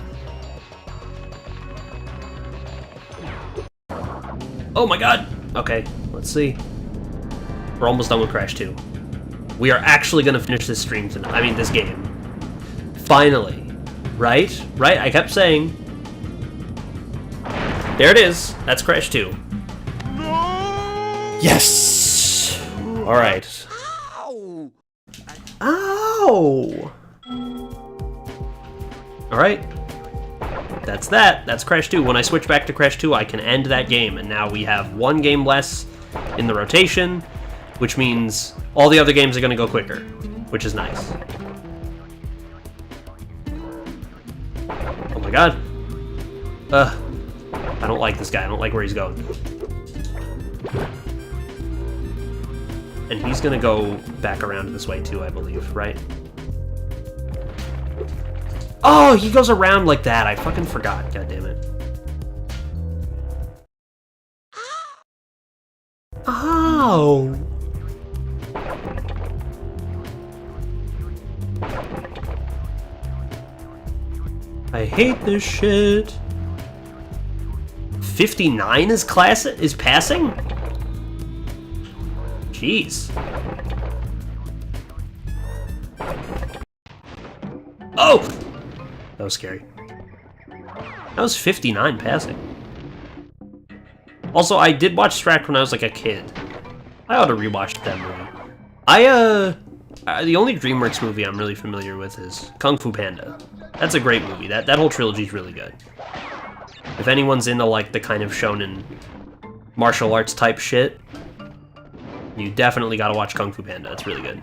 Oh my god! Okay, let's see. We're almost done with Crash 2. We are actually gonna finish this stream tonight. I mean, this game. Finally. Right? Right? I kept saying. There it is. That's Crash 2. No! Yes! Alright. Ow! Ow! Alright. That's that. That's Crash 2. When I switch back to Crash 2, I can end that game, and now we have one game less in the rotation, which means all the other games are going to go quicker, which is nice. Oh my god. I don't like this guy. I don't like where he's going. And he's going to go back around this way too, I believe, right? Oh, he goes around like that. I fucking forgot. God damn it. Oh. I hate this shit. 59 is passing? Jeez. Oh! That was scary. That was 59 passing. Also, I did watch Strack when I was like a kid. I ought to rewatch that movie. The only DreamWorks movie I'm really familiar with is Kung Fu Panda. That's a great movie. That whole trilogy is really good. If anyone's into, like, the kind of shonen martial arts type shit, you definitely gotta watch Kung Fu Panda. It's really good.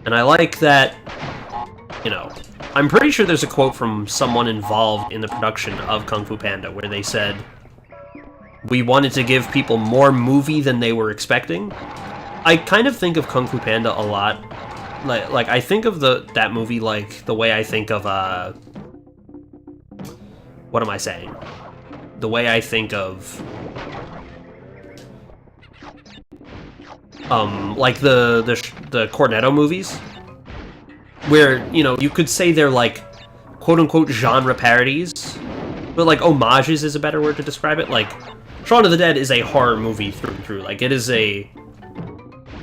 And I like that, you know, I'm pretty sure there's a quote from someone involved in the production of Kung Fu Panda where they said, "We wanted to give people more movie than they were expecting." I kind of think of Kung Fu Panda a lot. Like I think of that movie like the way I think of, what am I saying? The way I think of, like the Cornetto movies, where, you know, you could say they're like quote-unquote genre parodies, but like homages is a better word to describe it. Like, Shaun of the Dead is a horror movie through and through. Like, it is a,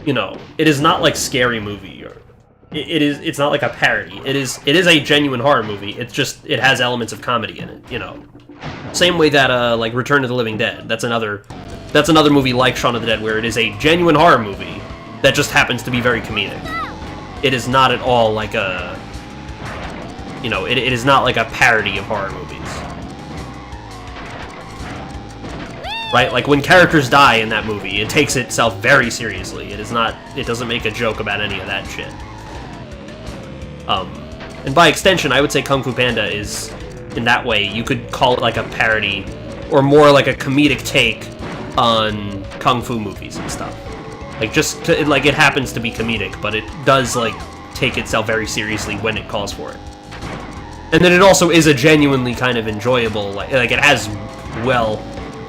you know, it is not like Scary Movie, or it's not like a parody. It is a genuine horror movie. It's just, it has elements of comedy in it, you know. Same way that like Return of the Living Dead, that's another movie like Shaun of the Dead where it is a genuine horror movie that just happens to be very comedic. It is not at all like a, you know, it is not like a parody of horror movies. Right? Like, when characters die in that movie, it takes itself very seriously. It doesn't make a joke about any of that shit. And by extension, I would say Kung Fu Panda is, in that way, you could call it like a parody, or more like a comedic take on Kung Fu movies and stuff. Like, like, it happens to be comedic, but it does, like, take itself very seriously when it calls for it. And then it also is a genuinely kind of enjoyable, like it has, well,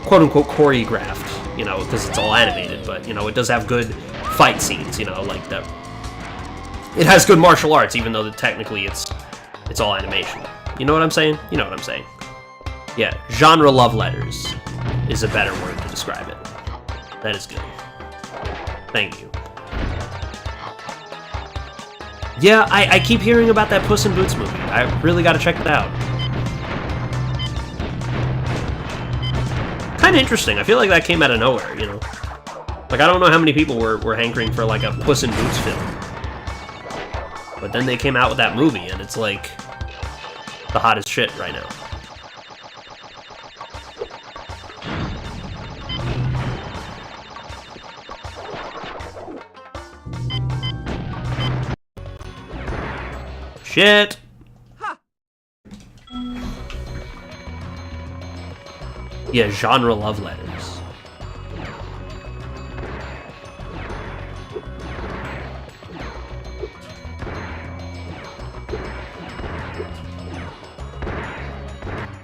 quote-unquote choreographed, you know, because it's all animated, but, you know, it does have good fight scenes, you know, like that. It has good martial arts, even though technically it's all animation. You know what I'm saying? You know what I'm saying. Yeah, genre love letters is a better word to describe it. That is good. Thank you. Yeah, I keep hearing about that Puss in Boots movie. I really gotta check it out. Kind of interesting. I feel like that came out of nowhere, you know? Like, I don't know how many people were hankering for, like, a Puss in Boots film. But then they came out with that movie, and it's, like, the hottest shit right now. Shit! Huh. Yeah, genre love letters.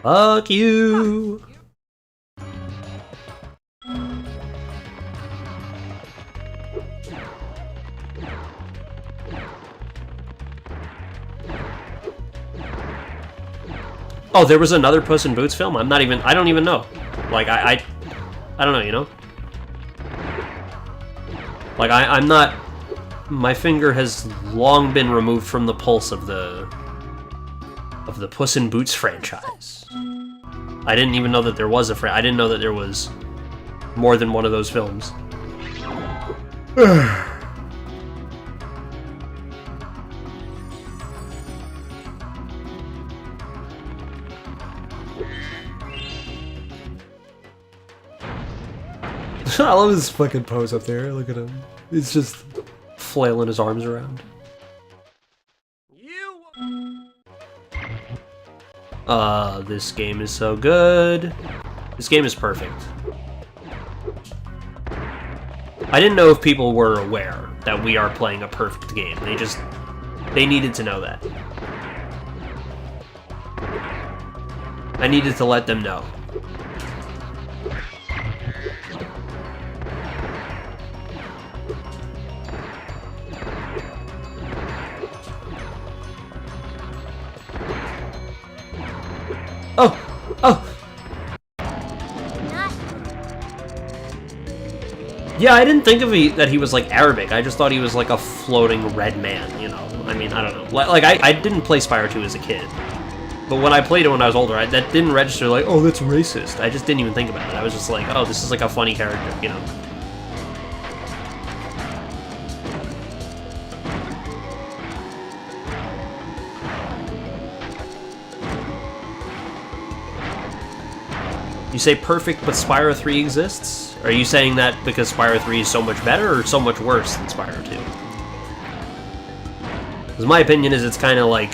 Fuck you! Oh, there was another Puss in Boots film? I don't even know. Like, I don't know, you know? Like, I'm not... My finger has long been removed from the pulse of the Puss in Boots franchise. I didn't even know that there was I didn't know that there was more than one of those films. I love his fucking pose up there. Look at him. He's just flailing his arms around. This game is so good. This game is perfect. I didn't know if people were aware that we are playing a perfect game. They needed to know that. I needed to let them know. Oh! Yeah, I didn't think of that he was, like, Arabic. I just thought he was, like, a floating red man, you know? I mean, I don't know. Like, I didn't play Spyro 2 as a kid. But when I played it when I was older, that didn't register, like, oh, that's racist. I just didn't even think about it. I was just like, oh, this is, like, a funny character, you know? You say perfect, but Spyro 3 exists? Are you saying that because Spyro 3 is so much better or so much worse than Spyro 2? Because my opinion is it's kind of like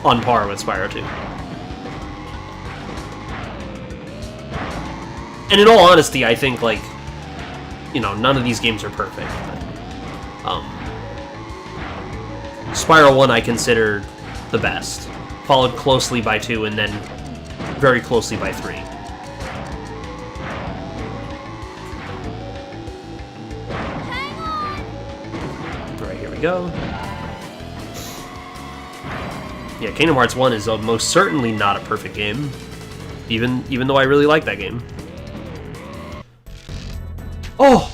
on par with Spyro 2. And in all honesty, I think, like, you know, none of these games are perfect. But, Spyro 1 I consider the best, followed closely by 2, and then very closely by 3. Alright, here we go. Yeah, Kingdom Hearts 1 is most certainly not a perfect game, even though I really like that game. Oh!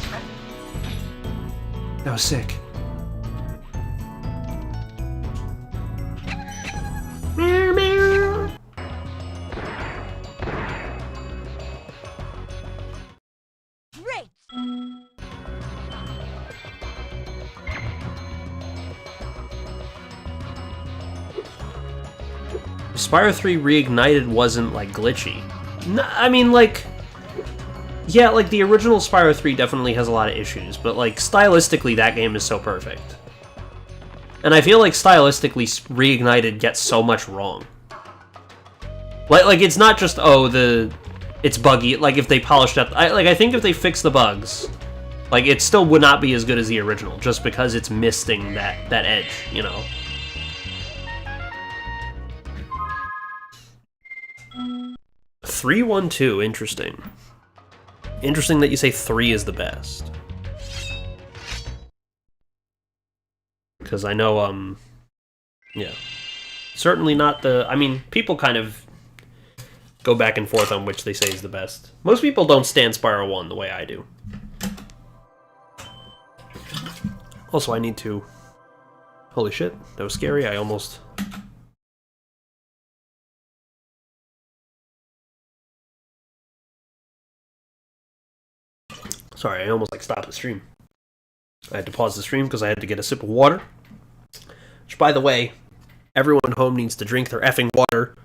That was sick. Great! Spyro 3 Reignited wasn't, like, glitchy. No, I mean, like... Yeah, like, the original Spyro 3 definitely has a lot of issues, but, like, stylistically, that game is so perfect. And I feel like, stylistically, Reignited gets so much wrong. Like it's not just, oh, it's buggy. Like, if they polished up... I think if they fix the bugs, like, it still would not be as good as the original, just because it's missing that edge, you know? $3-1-2, interesting. Interesting that you say 3 is the best. Because I know, yeah. Certainly not the... I mean, people kind of go back and forth on which they say is the best. Most people don't stand Spyro 1 the way I do. Also, I need to... Holy shit, that was scary. I almost... Sorry, I almost, like, stopped the stream. I had to pause the stream because I had to get a sip of water. Which, by the way, everyone at home needs to drink their effing water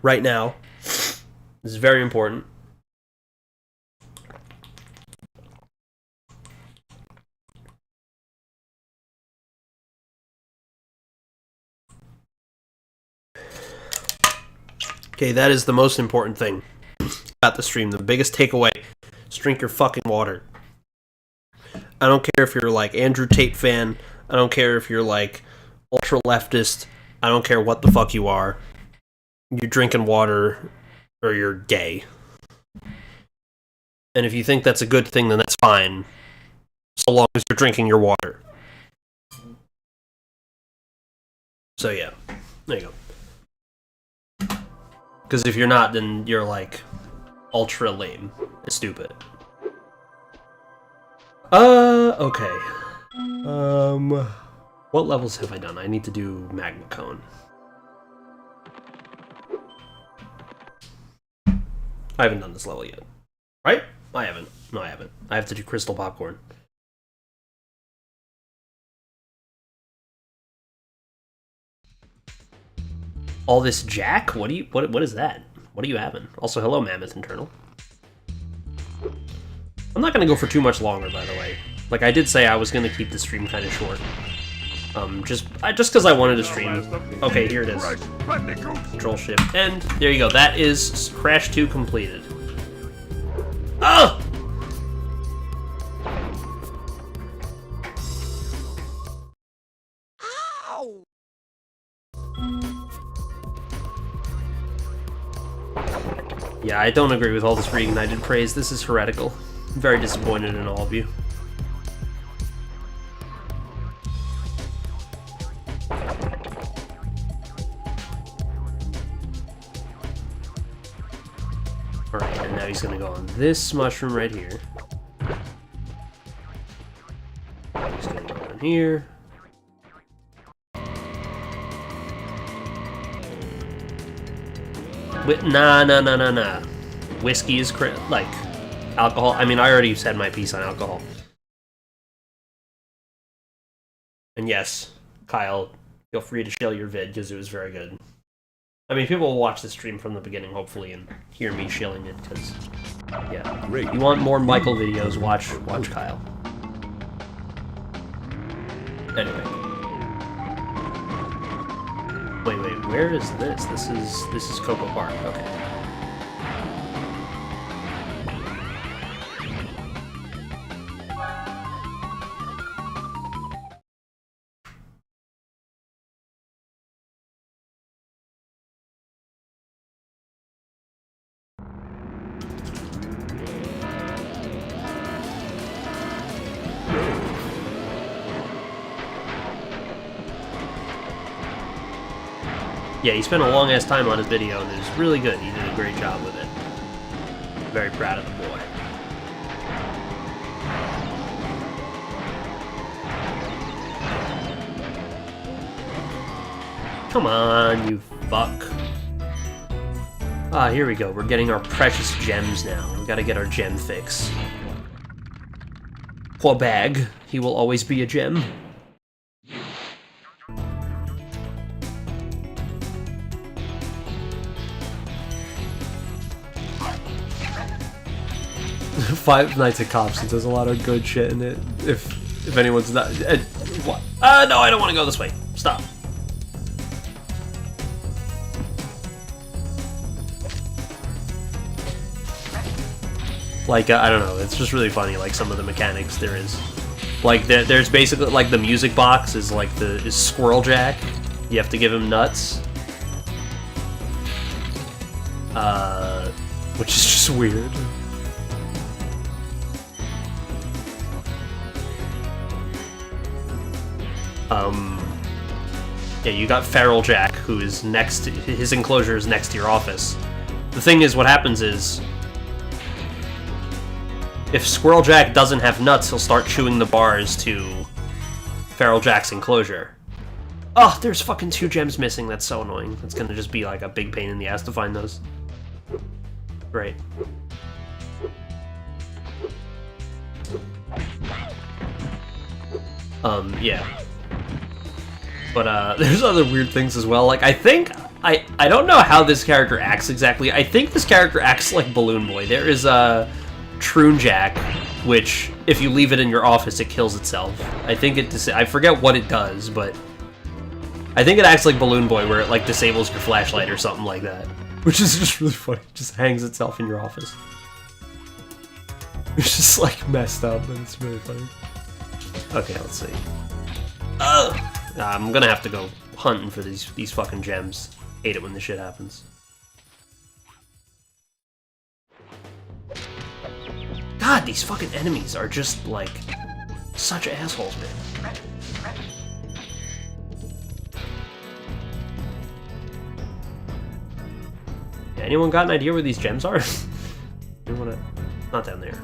right now. This is very important. Okay, that is the most important thing about the stream. The biggest takeaway is drink your fucking water. I don't care if you're like Andrew Tate fan. I don't care if you're like ultra leftist. I don't care what the fuck you are. You're drinking water or you're gay. And if you think that's a good thing, then that's fine. So long as you're drinking your water. So yeah, there you go. Because if you're not, then you're like ultra lame and stupid. Okay. What levels have I done? I need to do Magma Cone. I haven't done this level yet. Right? I haven't. No, I haven't. I have to do Crystal Popcorn. All this Jack? What is that? What are you having? Also, hello, Mammoth Internal. I'm not gonna go for too much longer, by the way. Like, I did say I was gonna keep the stream kind of short. Just because I wanted to stream. Okay, here it is. Control Shift, and there you go. That is Crash 2 completed. Oh! Ow! Yeah, I don't agree with all this reignited praise. This is heretical. I'm very disappointed in all of you. Alright, and now he's gonna go on this mushroom right here. He's gonna go on here. Nah. Whiskey is like alcohol. I mean, I already said my piece on alcohol. And yes, Kyle, feel free to share your vid because it was very good. I mean, people will watch the stream from the beginning, hopefully, and hear me shilling it, because, yeah. Great. You want more Michael videos, watch Kyle. Anyway. Wait, where is this? This is Coco Park, okay. Yeah, he spent a long-ass time on his video, and it was really good. He did a great job with it. Very proud of the boy. Come on, you fuck. Ah, here we go. We're getting our precious gems now. We gotta get our gem fix. Poor bag. He will always be a gem. Five Nights at Cops. It does a lot of good shit in it. If anyone's not, what? No, I don't want to go this way. Stop. Like I don't know. It's just really funny. Like some of the mechanics there is. Like there's basically like the music box is like is Squirrel Jack. You have to give him nuts. Which is just weird. Yeah, you got Feral Jack, who is next to, his enclosure is next to your office. The thing is, what happens is, if Squirrel Jack doesn't have nuts, he'll start chewing the bars to Feral Jack's enclosure. Oh, there's fucking 2 gems missing, that's so annoying. It's gonna just be like a big pain in the ass to find those. Great. Yeah. But, there's other weird things as well. Like, I think, I don't know how this character acts exactly. I think this character acts like Balloon Boy. There is a Troon Jack, which, if you leave it in your office, it kills itself. I think I forget what it does, but I think it acts like Balloon Boy, where it, like, disables your flashlight or something like that. Which is just really funny. It just hangs itself in your office. It's just, like, messed up, and it's really funny. Okay, let's see. I'm gonna have to go hunting for these fucking gems. Hate it when this shit happens. God, these fucking enemies are just, like, such assholes, man. Yeah, anyone got an idea where these gems are? Not down there.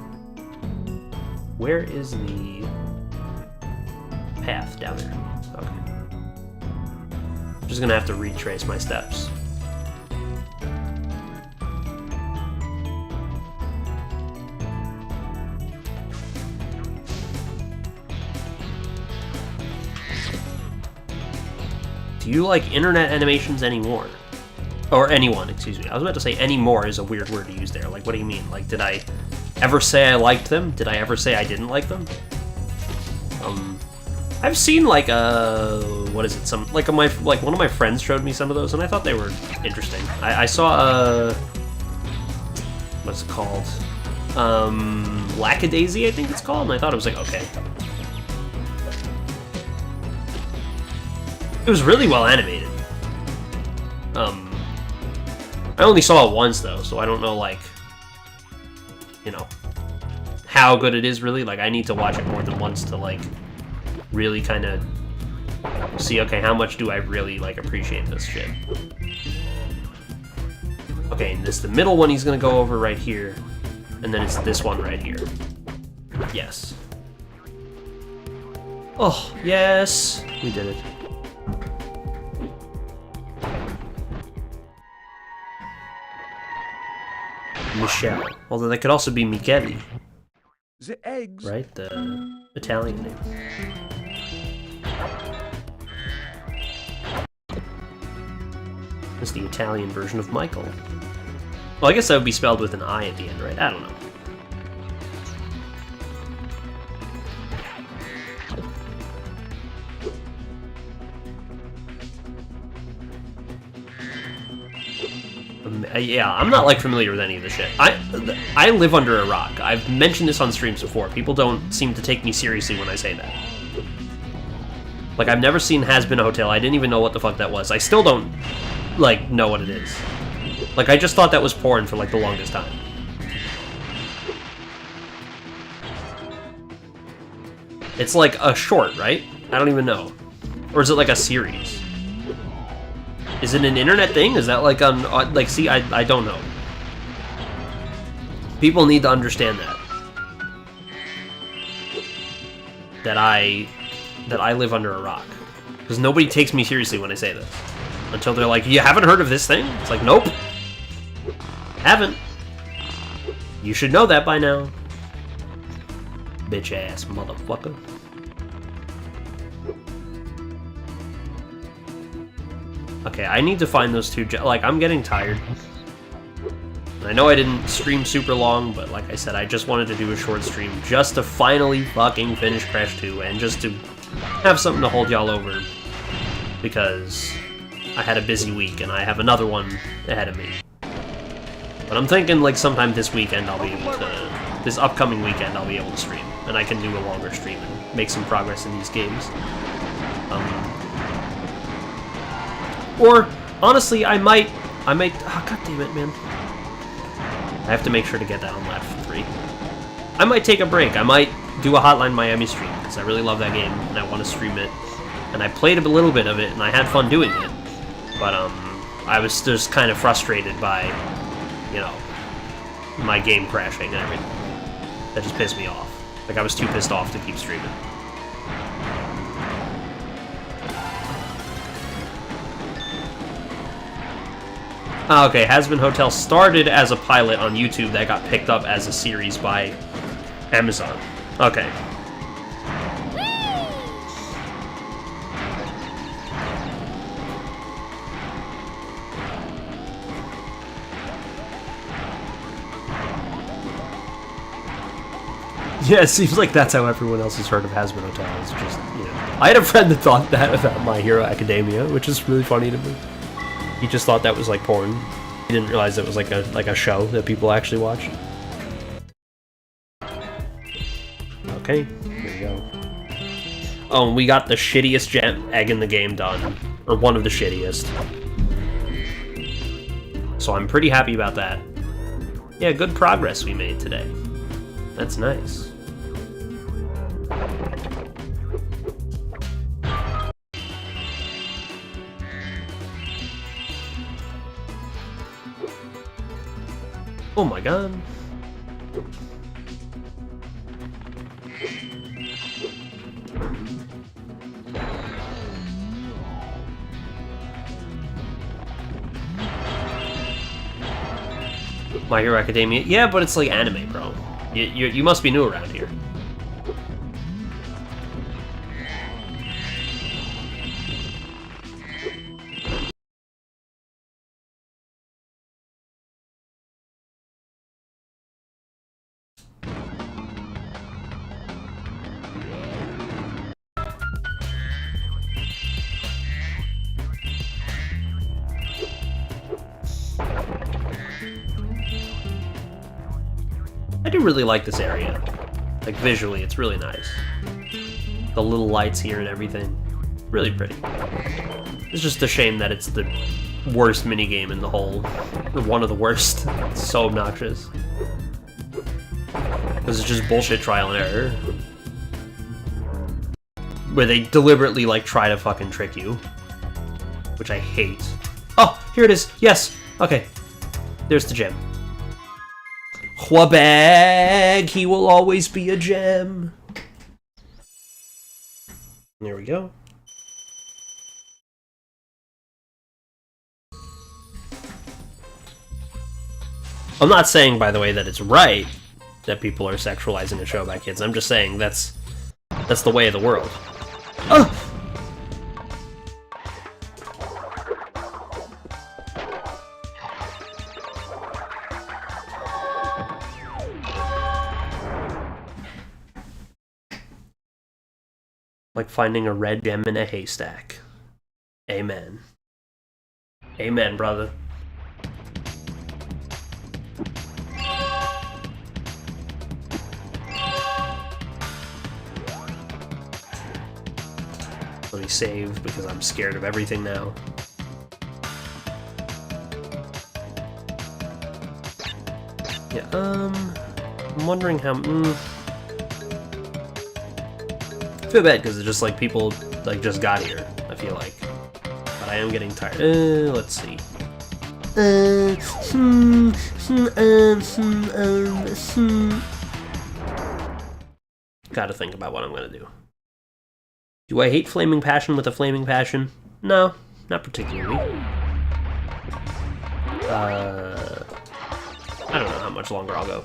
Where is the path down there? Okay. I'm just gonna have to retrace my steps. Do you like internet animations anymore? Or anyone, excuse me. I was about to say anymore is a weird word to use there. Like, what do you mean? Like, did I ever say I liked them? Did I ever say I didn't like them? I've seen like what is it? One of my friends showed me some of those, and I thought they were interesting. I saw what's it called? Lackadaisy, I think it's called, and I thought it was like okay. It was really well animated. I only saw it once though, so I don't know like, you know, how good it is really. Like I need to watch it more than once to like really kind of see, okay, how much do I really like appreciate this shit. Okay, and the middle one he's gonna go over right here, and then it's this one right here. Yes. Oh, yes! We did it. Michelle. Although that could also be Michele. The eggs. Right? The Italian name. It's the Italian version of Michael. Well, I guess that would be spelled with an I at the end, right? I don't know. Yeah, I'm not like familiar with any of this shit. I live under a rock. I've mentioned this on streams before. People don't seem to take me seriously when I say that. Like, I've never seen Has Been a Hotel. I didn't even know what the fuck that was. I still don't, like, know what it is. Like, I just thought that was porn for, like, the longest time. It's like a short, right? I don't even know. Or is it like a series? Is it an internet thing? Is that like on like, see, I don't know. People need to understand that. That I live under a rock. Because nobody takes me seriously when I say this. Until they're like, you haven't heard of this thing? It's like, nope. Haven't. You should know that by now. Bitch ass motherfucker. Okay, I need to find those two, like, I'm getting tired. I know I didn't stream super long, but like I said, I just wanted to do a short stream just to finally fucking finish Crash 2 and just to have something to hold y'all over. Because I had a busy week and I have another one ahead of me. But I'm thinking like sometime this weekend I'll be able to, this upcoming weekend I'll be able to stream. And I can do a longer stream and make some progress in these games. Or, honestly, I might, oh, god damn it, man. I have to make sure to get that on Lab 3. I might take a break. I might do a Hotline Miami stream, because I really love that game, and I want to stream it. And I played a little bit of it, and I had fun doing it. But, I was just kind of frustrated by, you know, my game crashing and everything. That just pissed me off. Like, I was too pissed off to keep streaming. Okay, Has Been Hotel started as a pilot on YouTube that got picked up as a series by Amazon. Okay. Yeah, it seems like that's how everyone else has heard of Has Been Hotel. It's just, you know. I had a friend that thought that about My Hero Academia, which is really funny to me. He just thought that was like porn. He didn't realize it was like a show that people actually watched. Okay, here we go. Oh, and we got the shittiest egg in the game done. Or one of the shittiest. So I'm pretty happy about that. Yeah, good progress we made today. That's nice. Oh my god. My Hero Academia? Yeah, but it's like anime, bro. You must be new around here. I do really like this area. Like, visually, it's really nice. The little lights here and everything. Really pretty. It's just a shame that it's the worst minigame in the whole... Or one of the worst. It's so obnoxious. Because it's just bullshit trial and error. Where they deliberately, like, try to fucking trick you. Which I hate. Oh, here it is! Yes! Okay. There's the gem. Whabag, he will always be a gem. There we go. I'm not saying, by the way, that it's right that people are sexualizing a show about kids. I'm just saying that's the way of the world. Oh! Like finding a red gem in a haystack. Amen. Amen, brother. Let me save because I'm scared of everything now. Yeah, I'm wondering how. I feel bad because it's just like people like just got here. I feel like, but I am getting tired. Let's see. Got to think about what I'm gonna do. Do I hate Flaming Passion with a Flaming Passion? No, not particularly. I don't know how much longer I'll go.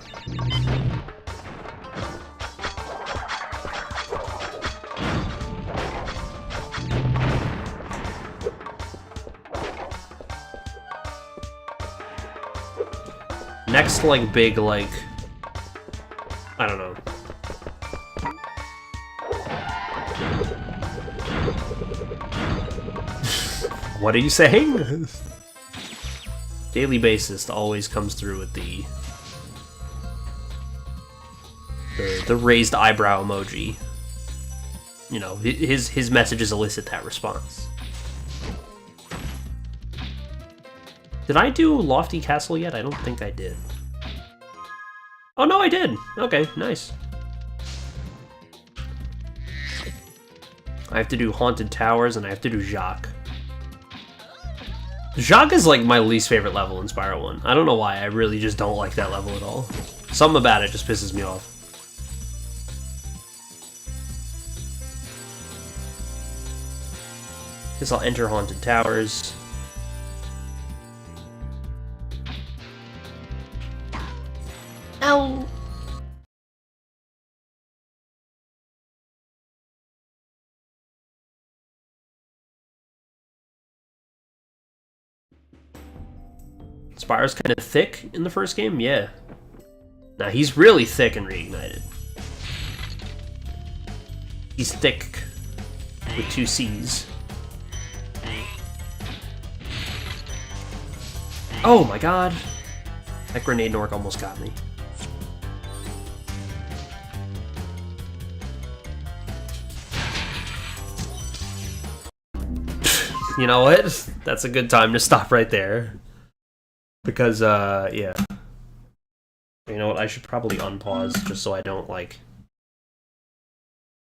Next, like, big, like, I don't know. What are you saying? Daily Bassist always comes through with the raised eyebrow emoji. You know, his messages elicit that response. Did I do Lofty Castle yet? I don't think I did. Oh no, I did! Okay, nice. I have to do Haunted Towers and I have to do Jacques. Jacques is like my least favorite level in Spyro 1. I don't know why, I really just don't like that level at all. Something about it just pisses me off. Guess I'll enter Haunted Towers. Ow! Spyro's kind of thick in the first game, yeah. Now he's really thick in Reignited. He's thick with 2 C's. Oh my god! That grenade Nork almost got me. You know what? That's a good time to stop right there. Because, yeah. You know what? I should probably unpause just so I don't, like,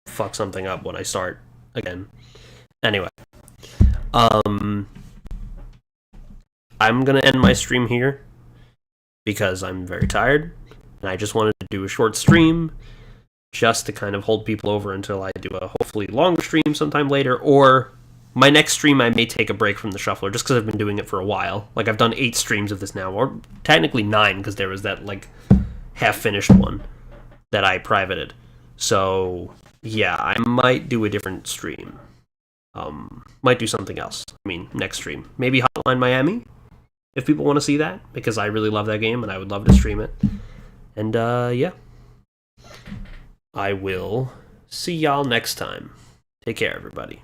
fuck something up when I start again. Anyway. I'm gonna end my stream here because I'm very tired, and I just wanted to do a short stream just to kind of hold people over until I do a hopefully longer stream sometime later, or my next stream I may take a break from the shuffler just because I've been doing it for a while. Like, I've done 8 streams of this now, or technically 9 because there was that, like, half-finished one that I privated. So, yeah, I might do a different stream. Might do something else. I mean, next stream. Maybe Hotline Miami, if people want to see that, because I really love that game and I would love to stream it. And, yeah. I will see y'all next time. Take care, everybody.